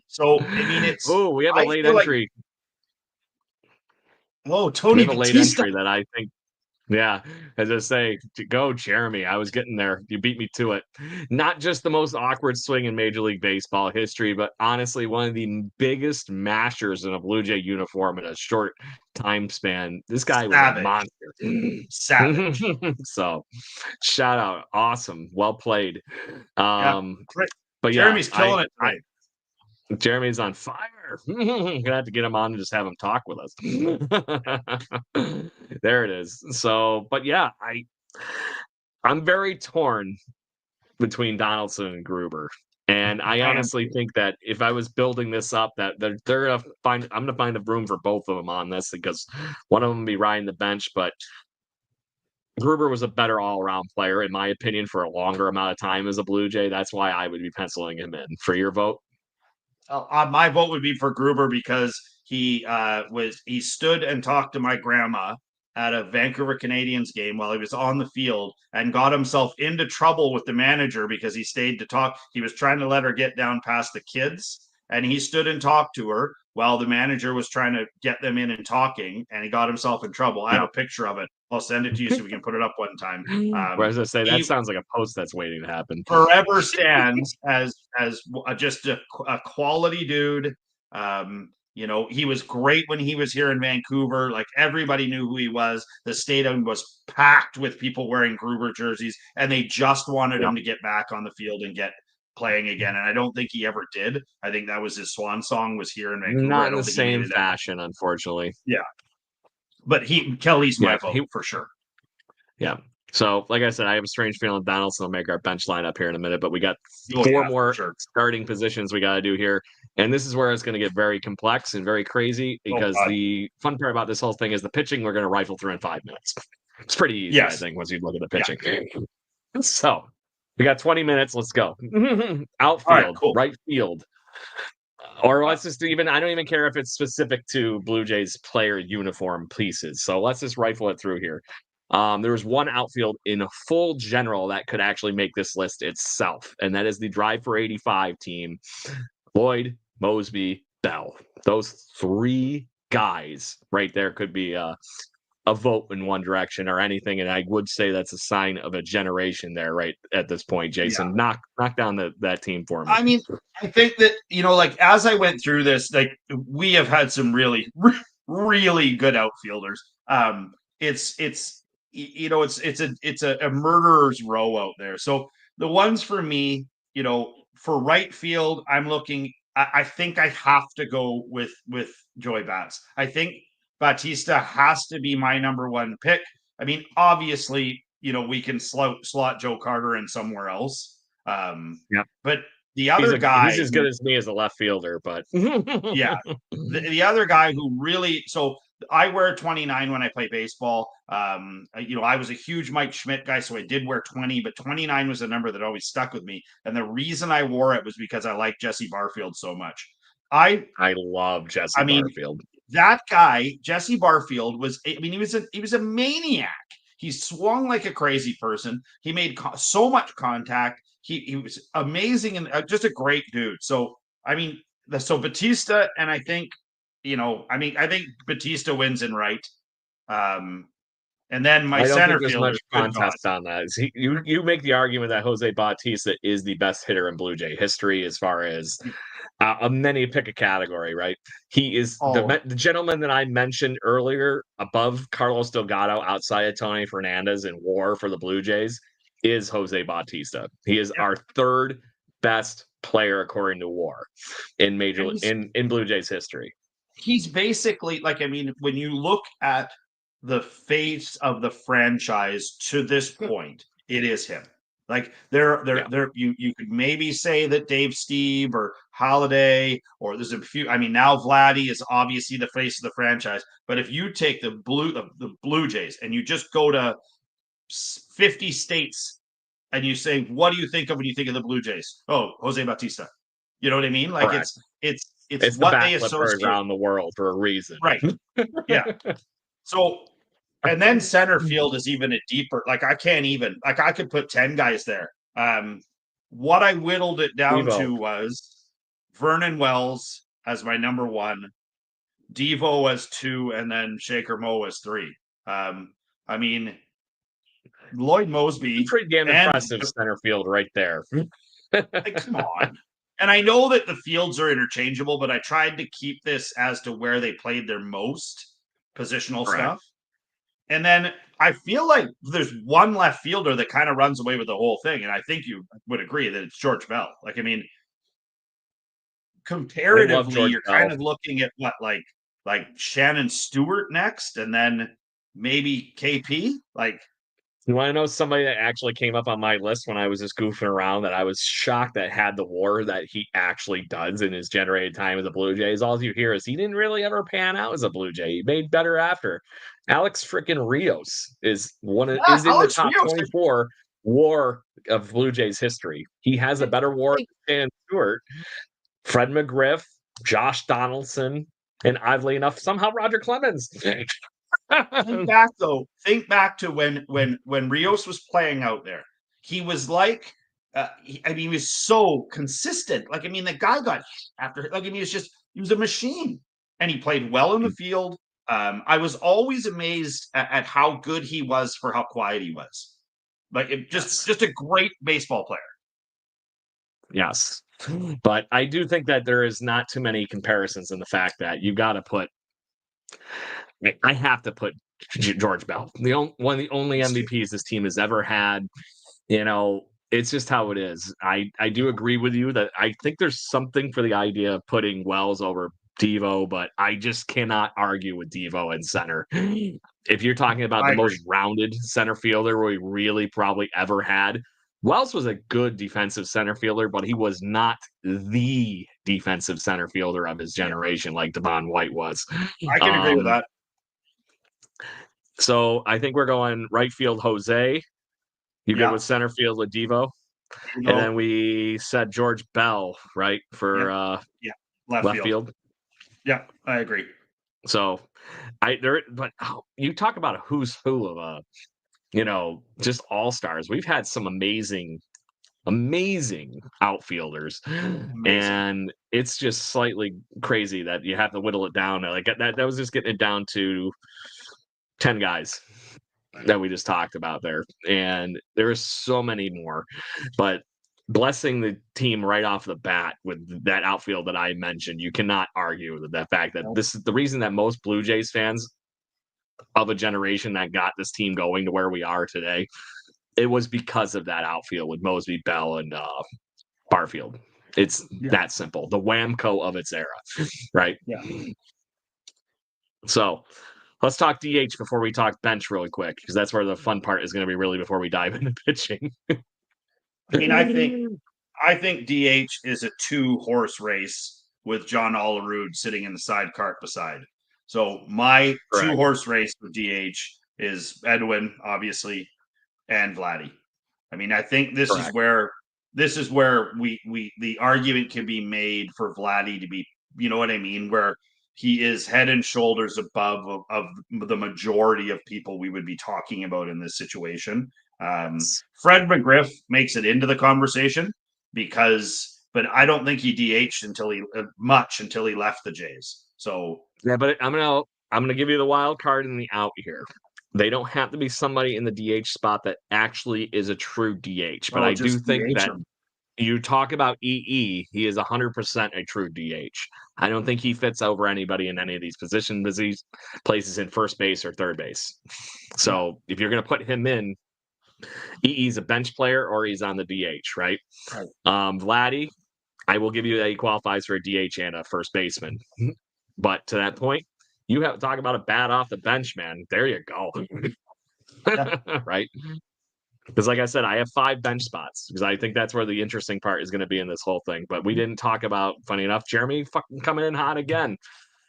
So it's we have a late entry. Tony, we have a late entry that I think. Yeah, as I say, go Jeremy. I was getting there. You beat me to it. Not just the most awkward swing in Major League Baseball history, but honestly, one of the biggest mashers in a Blue Jay uniform in a short time span. This guy was a monster. Savage. So, shout out. Awesome. Well played. But Jeremy's killing it tonight. Jeremy's on fire. Gonna have to get him on and just have him talk with us. There it is. So, but yeah, I'm very torn between Donaldson and Gruber, and I honestly think that if I was building this up, that they're gonna find. I'm gonna find a room for both of them on this because one of them will be riding the bench, but Gruber was a better all-around player, in my opinion, for a longer amount of time as a Blue Jay. That's why I would be penciling him in. For your vote? My vote would be for Gruber because he stood and talked to my grandma at a Vancouver Canadians game while he was on the field and got himself into trouble with the manager because he stayed to talk. He was trying to let her get down past the kids, and he stood and talked to her while the manager was trying to get them in and talking, and he got himself in trouble. I have a picture of it. I'll send it to you so we can put it up one time. As I say, that sounds like a post that's waiting to happen. Forever stands as just a quality dude. He was great when he was here in Vancouver. Everybody knew who he was. The stadium was packed with people wearing Gruber jerseys, and they just wanted him to get back on the field and get playing again. And I don't think he ever did. I think that was his swan song, was here in Vancouver. Not in the same fashion, unfortunately. Yeah. But Kelly's my vote for sure. Yeah. So, like I said, I have a strange feeling Donaldson will make our bench line up here in a minute, but we got four more starting positions we got to do here. And this is where it's going to get very complex and very crazy because the fun part about this whole thing is the pitching we're going to rifle through in 5 minutes. It's pretty easy, I think, once you look at the pitching. Yeah. So, we got 20 minutes. Let's go. Outfield, right field. Or let's just I don't even care if it's specific to Blue Jays player uniform pieces. So let's just rifle it through here. There was one outfield in a full general that could actually make this list itself, and that is the Drive for 85 team. Lloyd, Mosby, Bell. Those 3 guys right there could be a vote in one direction or anything, and I would say that's a sign of a generation there right at this point. Jason, knock down that team for me. I mean, I think that, like as I went through this, like we have had some really, really good outfielders. It's a murderer's row out there. So the ones for me, for right field, I'm looking. I think I have to go with Joey Bats. I think Bautista has to be my number 1 pick. I mean, obviously, we can slot Joe Carter in somewhere else. But the other guy, he's as good as me as a left fielder, but the other guy who really, so I wear 29 when I play baseball. I was a huge Mike Schmidt guy, so I did wear 20, but 29 was a number that always stuck with me. And the reason I wore it was because I like Jesse Barfield so much. I love Jesse Barfield. That guy, Jesse Barfield, he was a maniac. He swung like a crazy person. He made so much contact. He was amazing and just a great dude. So, so Bautista, and I think, I think Bautista wins in right. And then my center fielder. Much contest on that. You make the argument that Jose Bautista is the best hitter in Blue Jay history as far as many pick a category, right? He is the gentleman that I mentioned earlier above Carlos Delgado, outside of Tony Fernandez in WAR for the Blue Jays, is Jose Bautista. He is our 3rd best player according to WAR in in Blue Jays history. He's basically when you look at the face of the franchise to this point, it is him. Like you could maybe say that Dave Steve or Holiday, or there's a few. Now Vladdy is obviously the face of the franchise. But if you take the Blue Jays and you just go to 50 states and you say, what do you think of when you think of the Blue Jays? Oh, Jose Bautista. You know what I mean? Like Correct. it's what they associate around the world for a reason. Right. Yeah. So, and then center field is even a deeper, I could put 10 guys there. What I whittled it down to was Vernon Wells as my number 1, Devo as 2, and then Shaker Mo as 3. Lloyd Mosby. Pretty damn impressive center field right there. Come on. And I know that the fields are interchangeable, but I tried to keep this as to where they played their most positional stuff. And then I feel like there's one left fielder that kind of runs away with the whole thing. And I think you would agree that it's George Bell. Comparatively, you're kind of looking at what, like Shannon Stewart next, and then maybe KP. You want to know somebody that actually came up on my list when I was just goofing around that I was shocked that had the WAR that he actually does in his generated time as a Blue Jays? All you hear is he didn't really ever pan out as a Blue Jay. He made better after. Alex freaking Rios is in the top 24 WAR of Blue Jays history. He has a better WAR than Shannon Stewart, Fred McGriff, Josh Donaldson, and oddly enough, somehow Roger Clemens. Think back to when Rios was playing out there. He was he was so consistent. The guy got after. He was a machine, and he played well in the field. I was always amazed at how good he was for how quiet he was. Just a great baseball player. Yes, but I do think that there is not too many comparisons in the fact that you got to put. I have to put George Bell, one of the only MVPs this team has ever had. It's just how it is. I do agree with you that I think there's something for the idea of putting Wells over Devo, but I just cannot argue with Devo in center. If you're talking about I the most rounded center fielder we really probably ever had, Wells was a good defensive center fielder, but he was not the defensive center fielder of his generation like Devon White was. I can agree with that. So I think we're going right field Jose. You good Yeah. with center field with Devo? Devo. And then we said George Bell, right, for left field. Yeah, I agree. So you talk about a who's who of just all-stars. We've had some amazing outfielders. And it's just slightly crazy that you have to whittle it down. Like that was just getting it down to 10 guys that we just talked about there. And there are so many more, but blessing the team right off the bat with that outfield that I mentioned, you cannot argue with that fact that this is the reason that most Blue Jays fans of a generation that got this team going to where we are today, it was because of that outfield with Mosby, Bell, and Barfield. It's that simple. The Whamco of its era, right? Yeah. So let's talk DH before we talk bench really quick, because that's where the fun part is going to be really before we dive into pitching. I mean, I think DH is a 2-horse race with John Olerud sitting in the side cart beside. So my 2-horse race for DH is Edwin, obviously, and Vladdy. I mean, I think this is where the argument can be made for Vladdy to be, you know what I mean, where he is head and shoulders above of the majority of people we would be talking about in this situation. Fred McGriff makes it into the conversation but I don't think he DH'd until he left the Jays. So yeah, but I'm gonna give you the wild card in the out here. They don't have to be somebody in the DH spot that actually is a true DH, but I do think that you talk about EE, he is 100% a true DH. I don't think he fits over anybody in any of these positions because he places in first base or third base. So if you're going to put him in, EE's a bench player or he's on the DH, right? Vladdy, I will give you that he qualifies for a DH and a first baseman. But to that point, you have to talk about a bat off the bench, man. There you go. Right? Because like I said, I have 5 bench spots because I think that's where the interesting part is going to be in this whole thing. But we didn't talk about, funny enough, Jeremy fucking coming in hot again.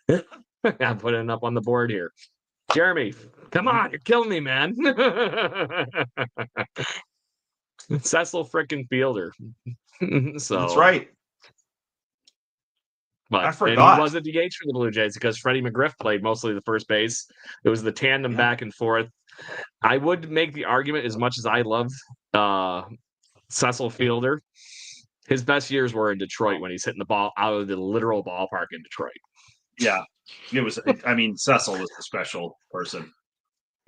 I'm putting it up on the board here. Jeremy, come on, you're killing me, man. Cecil freaking Fielder. So that's right. But I forgot. And he was a DH for the Blue Jays because Freddie McGriff played mostly the first base. It was the tandem back and forth. I would make the argument, as much as I loved Cecil Fielder, his best years were in Detroit when he's hitting the ball out of the literal ballpark in Detroit. Yeah, it was. I mean, Cecil was a special person.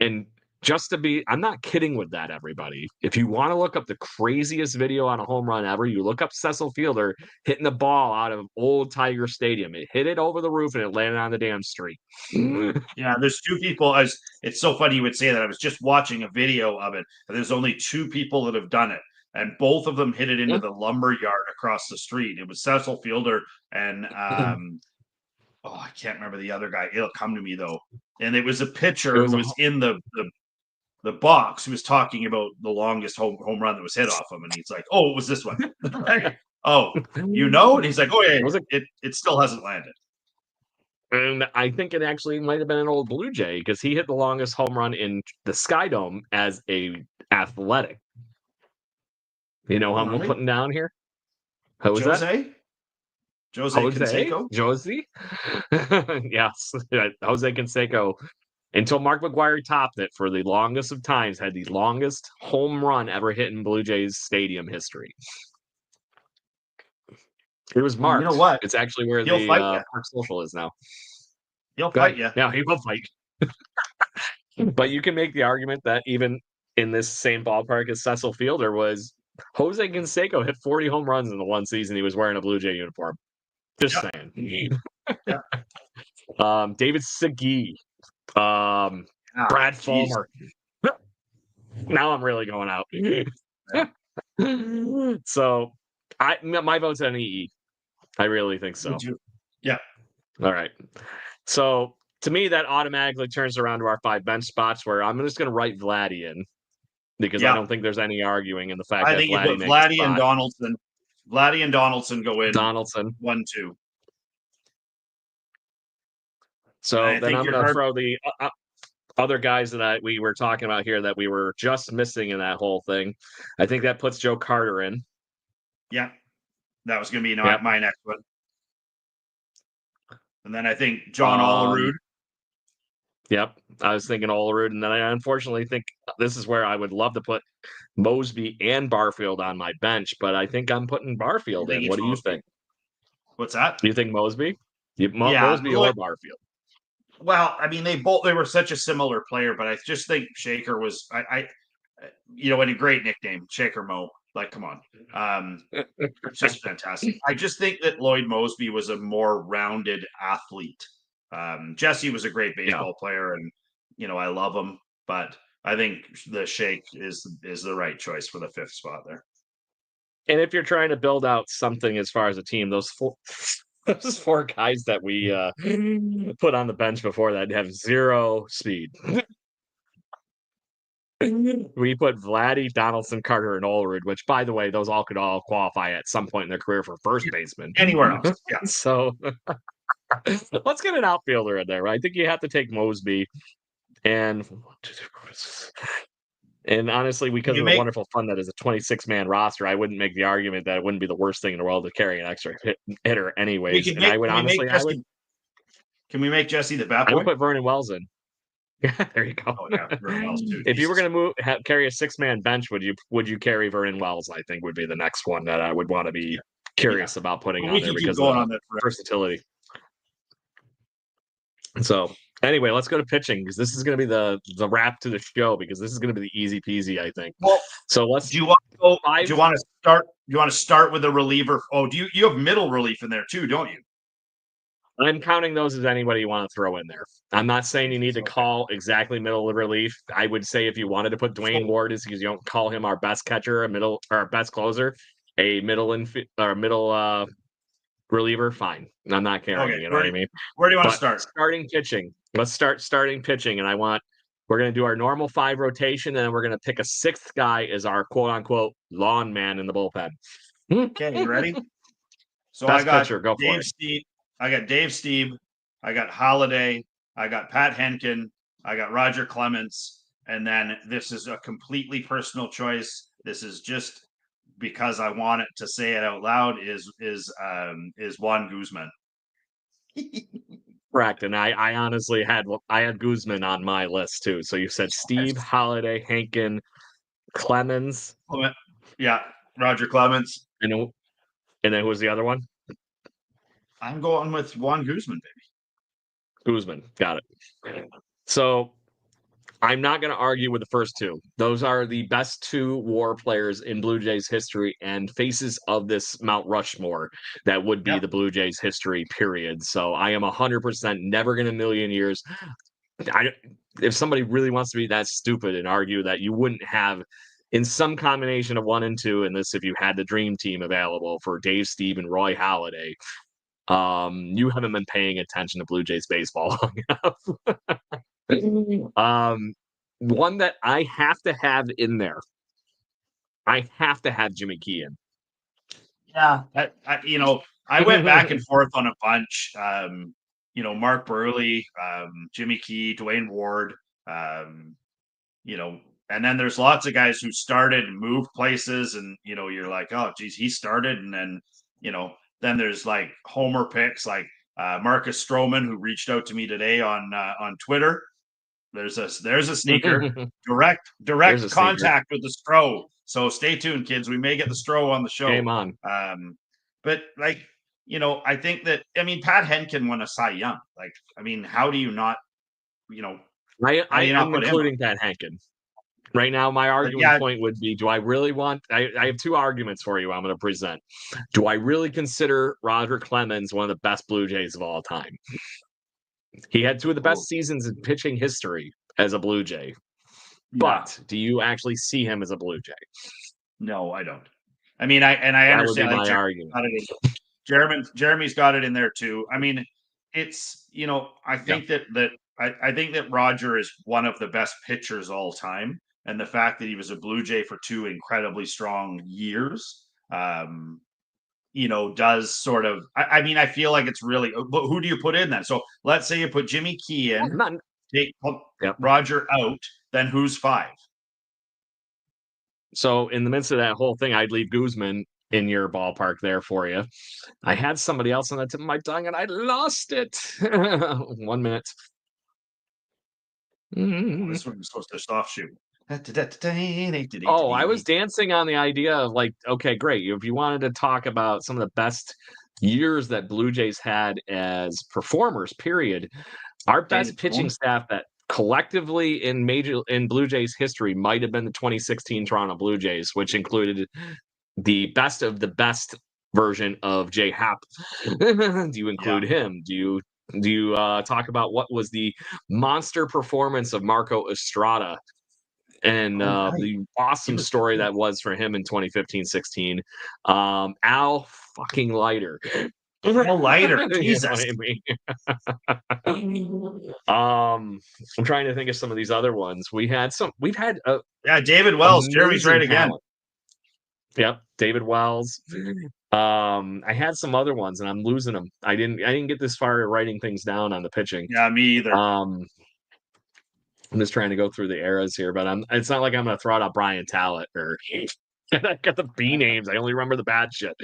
And just to be, I'm not kidding with that, everybody. If you want to look up the craziest video on a home run ever, you look up Cecil Fielder hitting the ball out of old Tiger Stadium. It hit it over the roof and it landed on the damn street. Yeah, there's 2 people. It's so funny you would say that. I was just watching a video of it. And there's only 2 people that have done it. And both of them hit it into the lumber yard across the street. It was Cecil Fielder and I can't remember the other guy. It'll come to me though. And it was a pitcher who was in the box who was talking about the longest home run that was hit off him. And he's like, oh, it was this one. Oh, you know? And he's like, oh, yeah, it still hasn't landed. And I think it actually might have been an old Blue Jay because he hit the longest home run in the Sky Dome as a athletic. You know who I'm putting down here? Who was that? Jose Canseco? Josie? Yes. Jose Canseco, until Mark McGwire topped it for the longest of times, had the longest home run ever hit in Blue Jays stadium history. It was marked. You know what? It's actually where the Park Social is now. He'll fight you. Yeah, he will fight. But you can make the argument that even in this same ballpark as Cecil Fielder was Jose Canseco hit 40 home runs in the one season he was wearing a Blue Jay uniform. Just saying. David Segui. Brad Fulmer. Now I'm really going out. So my vote's on EE. I really think so. Yeah. All right. So to me, that automatically turns around to our 5 bench spots where I'm just going to write Vladdy in because I Yeah, don't think there's any arguing in the fact I that think you Vladdy put makes a Vladdy and spot. Donaldson. Vladdy and Donaldson go in Donaldson. 1-2. And So I then think I'm you're going to hard. throw the other guys that we were talking about here that we were just missing in that whole thing. I think that puts Joe Carter in. Yeah, that was going to be Yep. my next one. And then I think John Olerud. Yep, I was thinking Olerud, and then I unfortunately think this is where I would love to put Mosby and Barfield on my bench, but I think I'm putting Barfield in. What do you think? What's that? Do you think Mosby? Yeah, Mosby or Barfield? Well, I mean, they were such a similar player, but I just think Shaker was and a great nickname, Shaker Mo. Like, come on, just fantastic. I just think that Lloyd Mosby was a more rounded athlete. Jesse was a great baseball player, and I love him, but I think the Shake is the right choice for the 5th spot there. And if you're trying to build out something as far as a team, those 4 guys that we put on the bench before that have 0 speed. We put Vladdy, Donaldson, Carter, and Olerud, which, by the way, those all could all qualify at some point in their career for first baseman. Anywhere else, yeah. So let's get an outfielder in there. Right? I think you have to take Mosby, and honestly, because of the wonderful fun that is a 26-man roster, I wouldn't make the argument that it wouldn't be the worst thing in the world to carry an extra hitter, anyways. And I would honestly, Can we make Jesse the bat boy? I would put Vernon Wells in. Yeah, there you go. Oh, yeah, Vernon Wells too. If you were going to carry a 6-man bench, would you carry Vernon Wells? I think would be the next one that I would want to be curious about putting on there because of the versatility. So anyway, let's go to pitching because this is going to be the wrap to the show because this is going to be the easy peasy, I think. Well, so let's. Do you want to go? Do you want to start? Do you want to start with a reliever? Oh, you have middle relief in there too, don't you? I'm counting those as anybody you want to throw in there. I'm not saying you need to call exactly middle relief. I would say if you wanted to put Dwayne Ward is because you don't call him our best catcher, our best closer, a middle reliever, fine. I'm not carrying you know what I mean? Where do you want to start? Starting pitching. Let's start starting pitching. And we're going to do our normal 5 rotation, and then we're going to pick a 6th guy as our quote unquote lawn man in the bullpen. Okay, you ready? So best I got pitcher, go Dave for it. Steve. I got Dave Steve. I got Holiday. I got Pat Henkin. I got Roger Clemens. And then this is a completely personal choice. This is just because I want it to say it out loud. Is Juan Guzman? Correct, and I honestly had Guzman on my list too. So you said Steve, Holiday, Henkin, Clemens. Yeah, Roger Clemens. And then who was the other one? I'm going with Juan Guzman, baby. Guzman, got it. So I'm not going to argue with the first 2. Those are the best 2 WAR players in Blue Jays history and faces of this Mount Rushmore that would be the Blue Jays history, period. So I am 100% never going to million years. If somebody really wants to be that stupid and argue that you wouldn't have in some combination of 1 and 2 in this if you had the dream team available for Dave, Steve, and Roy Halladay, you haven't been paying attention to Blue Jays baseball long enough. One that I have to have in there. I have to have Jimmy Key in. Yeah, I went back and forth on a bunch. Mark Burley, Jimmy Key, Dwayne Ward. And then there's lots of guys who started and moved places, and you're like, oh, geez, he started, and then then there's like homer picks, like Marcus Stroman, who reached out to me today on Twitter. There's a sneaker, direct contact with the Stro. So stay tuned, kids. We may get the Stro on the show. Game on. But I think that Pat Henkin won a Cy Young. How do you not? I am including Pat Henkin. Right now, my argument point would be, do I really want – I have 2 arguments for you I'm going to present. Do I really consider Roger Clemens one of the best Blue Jays of all time? He had 2 of the best seasons in pitching history as a Blue Jay. Yeah. But do you actually see him as a Blue Jay? No, I don't. I understand. That would be my argument. Jeremy's got it in there too. it's I think I think that Roger is one of the best pitchers all time, and the fact that he was a Blue Jay for 2 incredibly strong years, does sort of. I mean, I feel like it's really. But who do you put in then? So let's say you put Jimmy Key in, take Roger out, then who's 5? So in the midst of that whole thing, I'd leave Guzman in your ballpark there for you. I had somebody else on the tip of my tongue and I lost it. 1 minute. This one was supposed to soft shoot. Oh, I was dancing on the idea of like, okay, great. If you wanted to talk about some of the best years that Blue Jays had as performers, period, our best pitching staff that collectively in Blue Jays history might have been the 2016 Toronto Blue Jays, which included the best of the best version of Jay Happ. Do you include him? Do you talk about what was the monster performance of Marco Estrada and the awesome story that was for him in 2015-16? Al fucking Leiter. Al Leiter, Jesus. I mean? I'm trying to think of some of these other ones. We've had David Wells. Jeremy's right again. Yep, David Wells. I had some other ones and I'm losing them. I didn't get this far writing things down on the pitching. Yeah, me either. I'm just trying to go through the eras here, but it's not like I'm gonna throw out Brian Talent or I got the B names. I only remember the bad shit.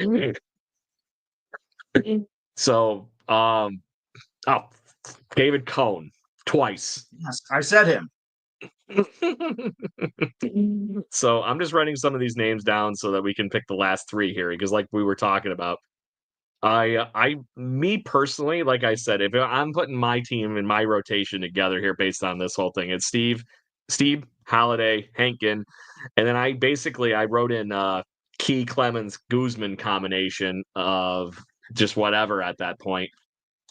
So David Cohn twice. Yes, I said him. So I'm just writing some of these names down so that we can pick the last 3 here, because like we were talking about, me personally, like I said, if I'm putting my team and my rotation together here based on this whole thing, it's Steve, Halladay, Henkin, and then I wrote in Key, Clemens, Guzman combination of just whatever at that point.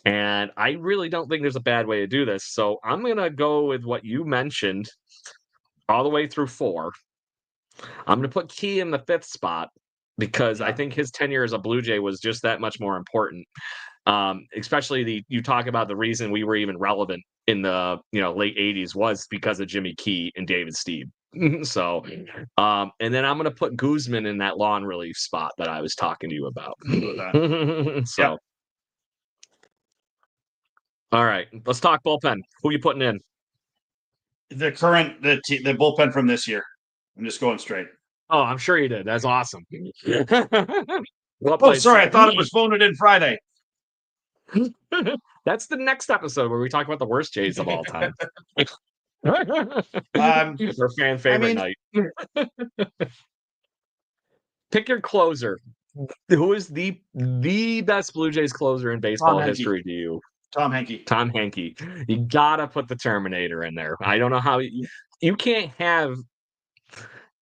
And I really don't think there's a bad way to do this. So I'm going to go with what you mentioned all the way through 4. I'm going to put Key in the 5th spot because I think his tenure as a Blue Jay was just that much more important. Especially you talk about the reason we were even relevant in the late 80s was because of Jimmy Key and David Steve. So, and then I'm going to put Guzman in that lawn relief spot that I was talking to you about. So. All right, let's talk bullpen. Who are you putting in? The bullpen from this year. I'm just going straight. Oh, I'm sure you did. That's awesome. Sorry, I thought it was Phone It In Friday. That's the next episode where we talk about the worst Jays of all time. Or fan favorite night. Pick your closer. Who is the best Blue Jays closer in baseball history to you? Tom Henke. Tom Henke. You gotta put the Terminator in there. I don't know how you can't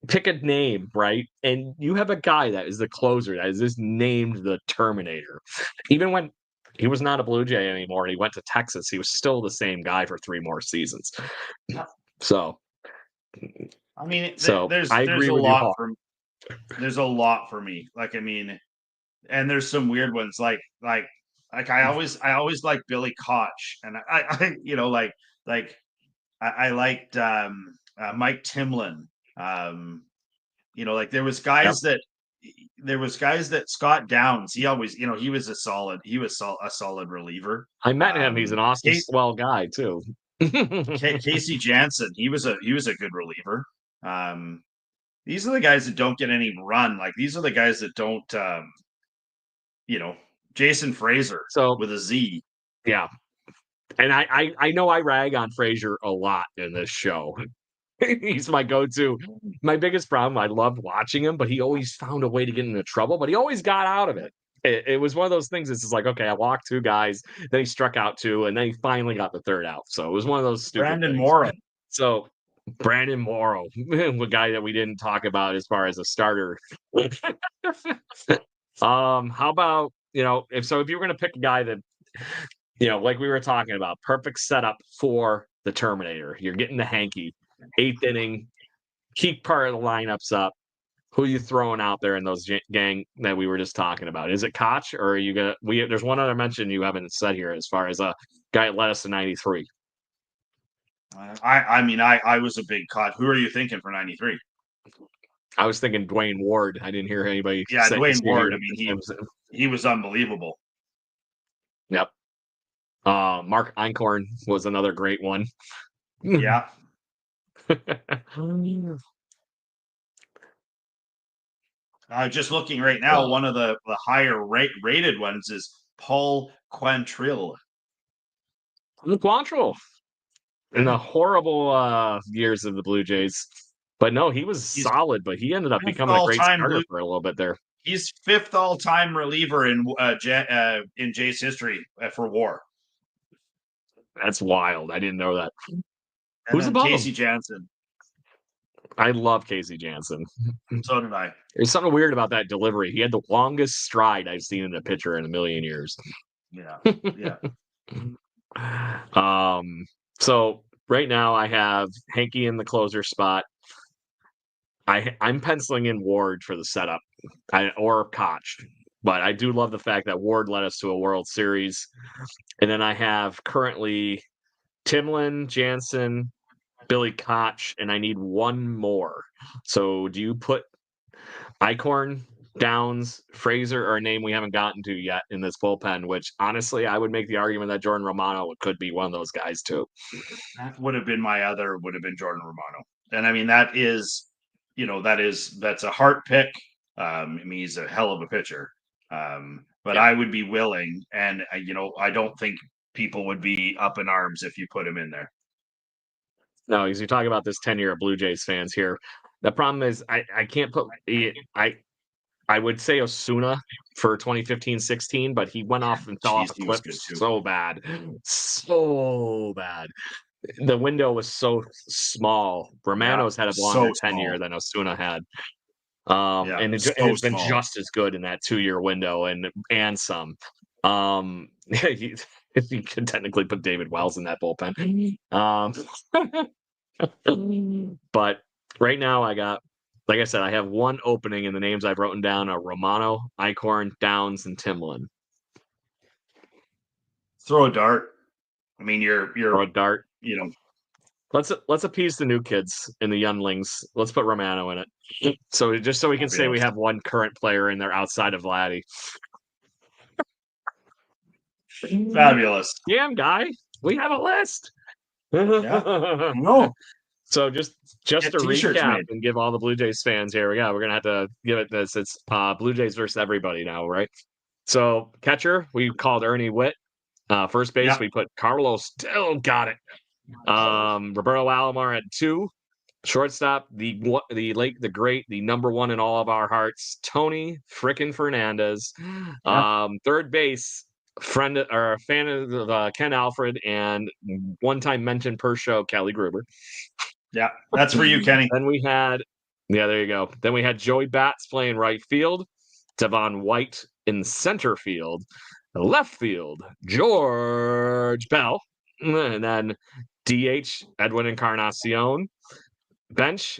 pick a name, right? And you have a guy that is the closer that is just named the Terminator. Even when he was not a Blue Jay anymore and he went to Texas, he was still the same guy for 3 more seasons. So, I mean, I agree with you. There's a lot for me. Like, I mean, and there's some weird ones. Like I always like Billy Koch, and I liked Mike Timlin. There was guys that Scott Downs. He always, he was a solid reliever. I met him. He's an awesome, swell guy too. Casey Janssen. He was a good reliever. These are the guys that don't get any run. Like, these are the guys that don't, Jason Frazier, with a Z. Yeah. And I know I rag on Frazier a lot in this show. He's my go-to. My biggest problem, I loved watching him, but he always found a way to get into trouble, but he always got out of it. It was one of those things. It's just like, okay, I walked 2 guys, then he struck out 2, and then he finally got the 3rd out. So it was one of those stupid Brandon things. Morrow. So Brandon Morrow, the guy that we didn't talk about as far as a starter. How about, if you're going to pick a guy that, like we were talking about, perfect setup for the Terminator, you're getting the Henke, 8th inning, peak part of the lineups up. Who are you throwing out there in those gang that we were just talking about? Is it Koch, or are you gonna? There's one other mention you haven't said here as far as a guy that led us to 93. I was a big Koch. Who are you thinking for 93? I was thinking Dwayne Ward. I didn't hear anybody. Yeah, say Dwayne Ward. I mean, he was unbelievable. Yep. Mark Einkorn was another great one. Yeah. Just looking right now, one of the higher rated ones is Paul Quantrill. Quantrill in the horrible years of the Blue Jays. But no, he was solid, but he ended up becoming a great starter for a little bit there. He's 5th all-time reliever in Jays history for WAR. That's wild. I didn't know that. And who's above Casey Janssen? I love Casey Janssen. So did I. There's something weird about that delivery. He had the longest stride I've seen in a pitcher in a million years. Yeah. Yeah. So right now I have Hanky in the closer spot. I'm penciling in Ward for the setup, or Koch, but I do love the fact that Ward led us to a World Series. And then I have currently Timlin, Jansen, Billy Koch, and I need one more. So do you put Eichhorn, Downs, Fraser, or a name we haven't gotten to yet in this bullpen, which honestly, I would make the argument that Jordan Romano could be one of those guys too. That would have been Jordan Romano. And I mean, that's a heart pick. I mean, he's a hell of a pitcher. But I would be willing, and I don't think people would be up in arms if you put him in there. No, because you're talking about this 10-year Blue Jays fans here. The problem is I can't put I would say Osuna for 2015-16, but he went off and fell off a cliff so bad. So bad. The window was so small. Romano's had a longer tenure than Osuna had. And it's been just as good in that 2-year window and some. You could technically put David Wells in that bullpen. But right now I got, like I said, I have one opening, and the names I've written down are Romano, Eichhorn, Downs, and Timlin. Throw a dart. I mean, you're throw a dart. Let's appease the new kids and the younglings. Let's put Romano in it. So just so we can say we have one current player in there outside of Vladdy. Fabulous. Damn, guy. We have a list. Yeah. No. So just to recap and give all the Blue Jays fans here, we're gonna have to give it this. It's Blue Jays versus everybody now, right? So catcher, we called Ernie Witt. First base, we put Carlos. Still got it. Roberto Alomar at 2. Shortstop, the late, the great, the number one in all of our hearts, Tony frickin' Fernandez. Third base, fan of Ken Alfred and one-time mention per show, Kelly Gruber. Yeah, that's for you, Kenny. Then we had, there you go. Then we had Joey Bats playing right field, Devon White in center field, left field, George Bell, and then DH, Edwin Encarnacion. Bench,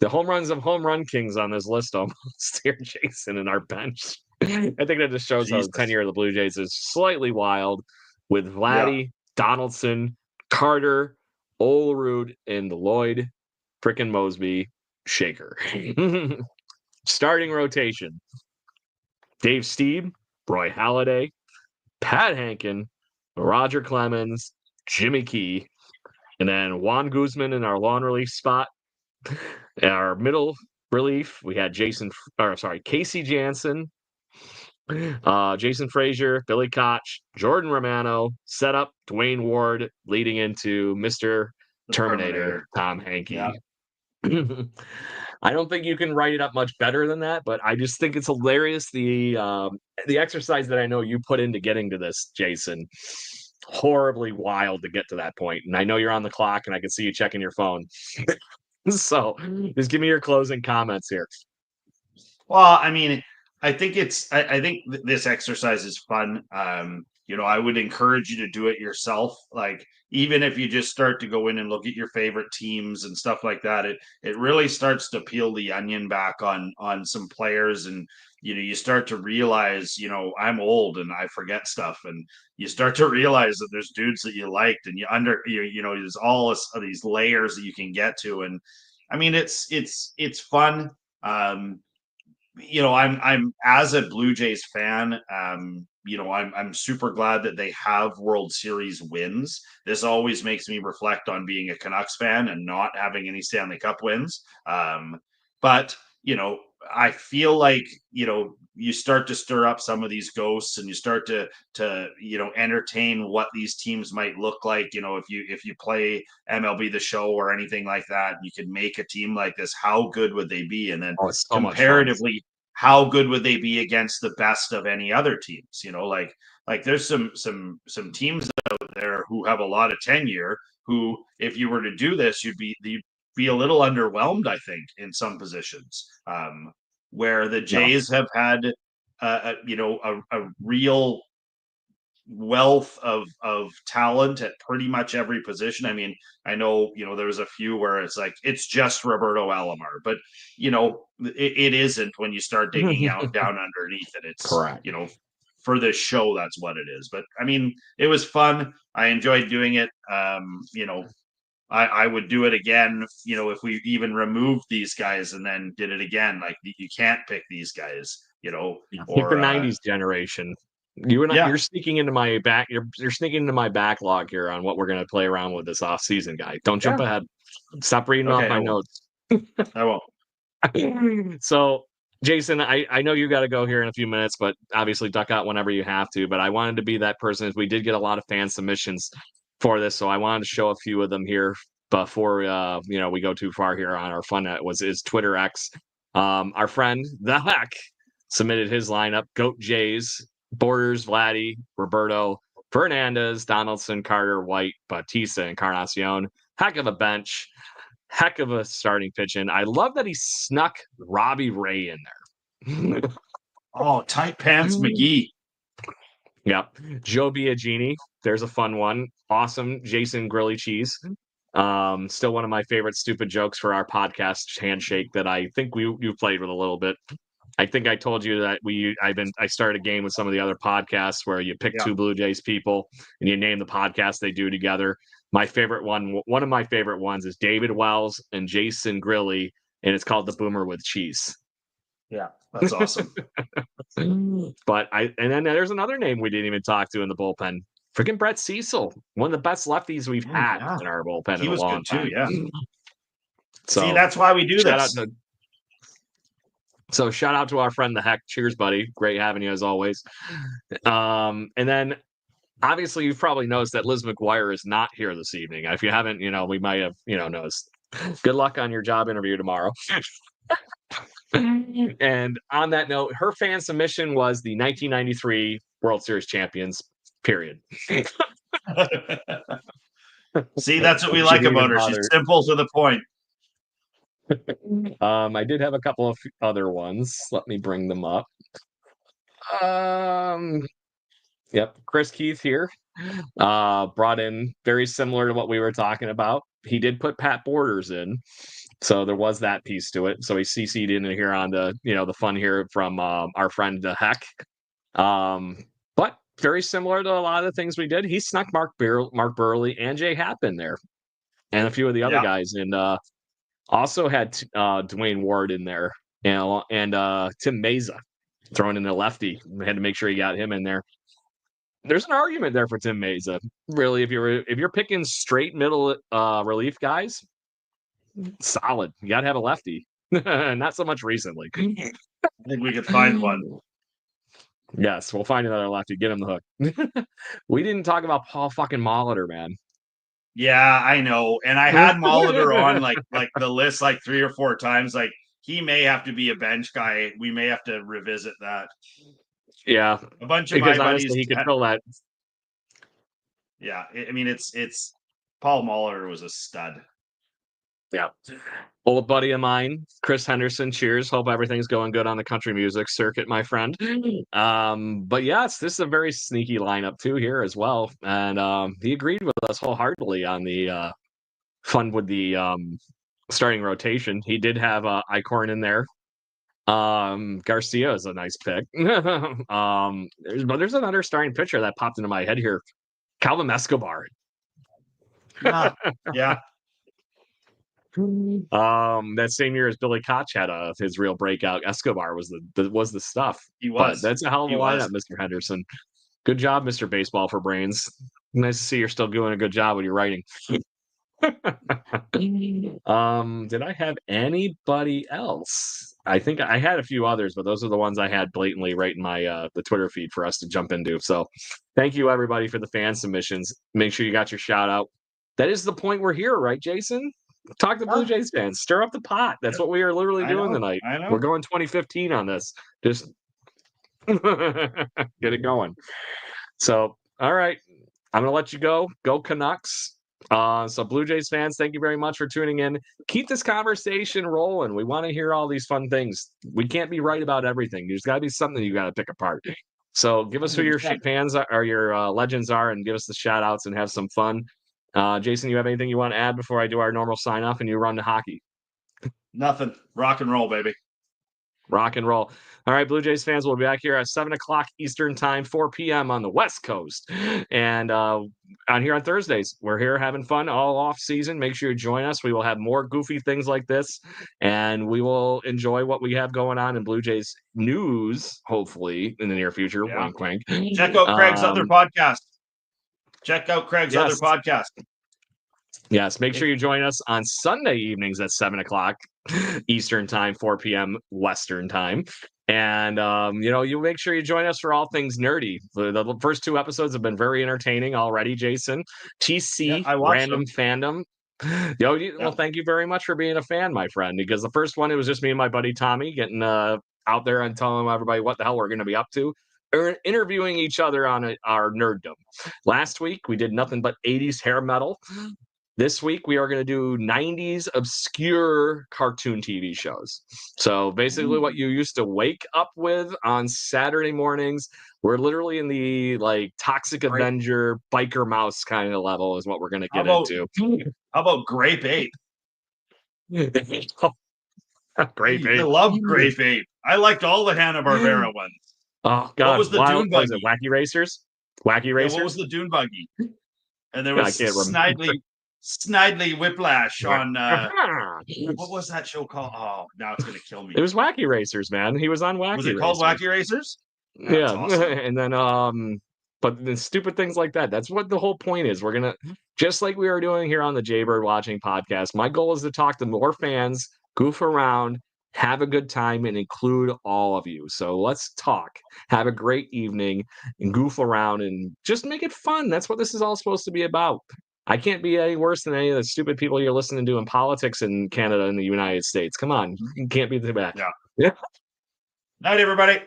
the home runs of home run kings on this list almost here, Jason, in our bench. I think that just shows how the tenure of the Blue Jays is slightly wild with Vladdy, Donaldson, Carter, Olerud, and Lloyd frickin' Mosby Shaker. Starting rotation. Dave Stieb, Roy Halladay, Pat Hankin, Roger Clemens, Jimmy Key, and then Juan Guzman in our long relief spot. Our middle relief, we had Casey Janssen, Jason Frazier, Billy Koch, Jordan Romano, set up Dwayne Ward, leading into Mr. Terminator, Tom Hankey. Yeah. I don't think you can write it up much better than that, but I just think it's hilarious the exercise that I know you put into getting to this, Jason. Horribly wild to get to that point. And I know you're on the clock and I can see you checking your phone. So just give me your closing comments here. Well, I mean, I think this exercise is fun. I would encourage you to do it yourself. Like, even if you just start to go in and look at your favorite teams and stuff like that, it really starts to peel the onion back on some players. And you start to realize, I'm old and I forget stuff, and you start to realize that there's dudes that you liked, and there's all of these layers that you can get to. And I mean, it's fun. I'm as a Blue Jays fan, I'm super glad that they have World Series wins. This always makes me reflect on being a Canucks fan and not having any Stanley Cup wins. But I feel like you start to stir up some of these ghosts, and you start to entertain what these teams might look like. If you play MLB The Show or anything like that, you could make a team like this. How good would they be? And then it's so comparatively, how good would they be against the best of any other teams? Like there's some teams out there who have a lot of tenure, who, if you were to do this, you'd be a little underwhelmed, I think, in some positions, where the Jays have had a real wealth of talent at pretty much every position. I mean, I know, there was a few where it's like, it's just Roberto Alomar, but it isn't when you start digging out down underneath it. It's correct. For this show, that's what it is. But I mean, it was fun. I enjoyed doing it. I would do it again, if we even removed these guys and then did it again. Like, you can't pick these guys, or the 90s generation. You and I, you're sneaking into my back. You're sneaking into my backlog here on what we're going to play around with this off season, guy. Don't jump ahead. Stop reading off my notes. I won't. So, Jason, I know you got to go here in a few minutes, but obviously duck out whenever you have to. But I wanted to be that person, as we did get a lot of fan submissions for this, so I wanted to show a few of them here before we go too far here on our fun. Is Twitter X. Our friend the Heck submitted his lineup: Goat Jays, Borders, Vladdy, Roberto, Fernandez, Donaldson, Carter, White, Bautista, Encarnacion. Heck of a bench. Heck of a starting pitch in. I love that he snuck Robbie Ray in there. Oh, tight pants McGee. Yep. Joe Biagini. There's a fun one. Awesome. Jason Grilly Cheese. Still one of my favorite stupid jokes for our podcast handshake that I think you played with a little bit. I think I told you that I started a game with some of the other podcasts where you pick two Blue Jays people and you name the podcast they do together. My favorite one of my favorite ones, is David Wells and Jason Grilly, and it's called The Boomer with Cheese. Yeah, that's awesome. But and then there's another name we didn't even talk to in the bullpen. Freaking Brett Cecil, one of the best lefties we've had in our bullpen. He was good too, yeah. So, see, that's why we do this. So shout out to our friend the Heck. Cheers, buddy. Great having you as always. And then obviously you've probably noticed that Liz McGuire is not here this evening. If you haven't, we might have, noticed. Good luck on your job interview tomorrow. And on that note, her fan submission was the 1993 World Series champions, period. See, that's what we like about her. She's simple to the point. I did have a couple of other ones. Let me bring them up. Yep, Chris Keith here brought in, very similar to what we were talking about. He did put Pat Borders in, so there was that piece to it. So he CC'd in here on the the fun here from our friend the Heck. But very similar to a lot of the things we did. He snuck Mark Burley and Jay Happ in there, and a few of the other guys, and also had Dwayne Ward in there, and Tim Meza throwing in the lefty. We had to make sure he got him in there. There's an argument there for Tim Meza. Really, if you're picking straight middle relief guys, solid. You got to have a lefty. Not so much recently. I think we could find one. Yes, we'll find another lefty. Get him the hook. We didn't talk about Paul fucking Molitor, man. Yeah, I know. And I had Molitor on like the list like 3 or 4 times. Like, he may have to be a bench guy. We may have to revisit that. Yeah, a bunch of my buddies. He could fill that. Yeah, I mean, it's Paul Molitor was a stud. Yeah. Old buddy of mine, Chris Henderson. Cheers. Hope everything's going good on the country music circuit, my friend. But yes, this is a very sneaky lineup too here as well. And he agreed with us wholeheartedly on the fun with the starting rotation. He did have Icorn in there. Garcia is a nice pick. There's another starting pitcher that popped into my head here. Calvin Escobar. Yeah. That same year as Billy Koch had his real breakout, Escobar was the stuff. He was. But that's a hell of a lineup, Mr. Henderson. Good job, Mr. Baseball for Brains. Nice to see you're still doing a good job with your writing. Did I have anybody else? I think I had a few others, but those are the ones I had blatantly right in my the Twitter feed for us to jump into. So thank you everybody for the fan submissions. Make sure you got your shout out. That is the point we're here, right, Jason? Talk to Blue Jays fans. Stir up the pot. That's what we are literally doing tonight. We're going 2015 on this. Just get it going. So, all right. I'm going to let you go. Go Canucks. So Blue Jays fans, thank you very much for tuning in. Keep this conversation rolling. We want to hear all these fun things. We can't be right about everything. There's got to be something you got to pick apart. So give us who your fans are, or your legends are, and give us the shout outs and have some fun. Jason, you have anything you want to add before I do our normal sign off and you run to hockey? Nothing. Rock and roll, baby. Rock and roll. All right, Blue Jays fans, we'll be back here at 7 o'clock Eastern time, 4 p.m. on the West Coast. And on here on Thursdays, we're here having fun all off season. Make sure you join us. We will have more goofy things like this, and we will enjoy what we have going on in Blue Jays news, hopefully, in the near future. Yeah. Wink, wink. Check out Craig's other podcast. Yes, make sure you join us on Sunday evenings at 7 o'clock Eastern time, 4 p.m. Western time. And, you make sure you join us for all things nerdy. The first 2 episodes have been very entertaining already, Jason. TC, Random Fandom. Well, thank you very much for being a fan, my friend, because the first one, it was just me and my buddy Tommy getting out there and telling everybody what the hell we're going to be up to. Interviewing each other on our nerddom. Last week, we did nothing but 80s hair metal. This week, we are going to do 90s obscure cartoon TV shows. So basically what you used to wake up with on Saturday mornings, we're literally in the Toxic Avenger, Biker Mouse kind of level is what we're going to get into. How about Grape Ape? Grape Ape. I love Grape Ape. I liked all the Hanna-Barbera ones. Oh, God. What was the Dune Buggy? Was it Wacky Racers? Wacky Racers? What was the Dune Buggy? And there was Snidely Whiplash on what was that show called? Oh, now it's gonna kill me. It was Wacky Racers, man. He was on Wacky Racers. Was it called Wacky Racers? Yeah. Awesome. And then but the stupid things like that. That's what the whole point is. We're gonna, just like we are doing here on the Jaybird Watching podcast. My goal is to talk to more fans, goof around, have a good time, and include all of you. So let's talk, have a great evening, and goof around, and just make it fun. That's what this is all supposed to be about. I can't be any worse than any of the stupid people you're listening to in politics in Canada and the United States. Come on, you can't be the bad. Yeah. Night, everybody.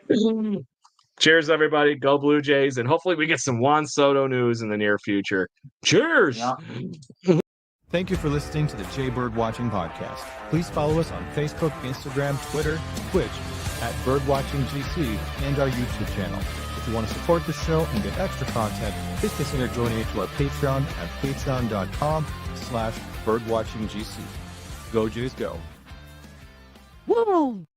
Cheers, everybody. Go Blue Jays, and hopefully we get some Juan Soto news in the near future. Cheers. Yeah. Thank you for listening to the Jaybird Watching Podcast. Please follow us on Facebook, Instagram, Twitter, Twitch at BirdwatchingGC, and our YouTube channel. If you want to support the show and get extra content, please consider joining to our Patreon at patreon.com/birdwatchinggc. Go Jays, go. Woo!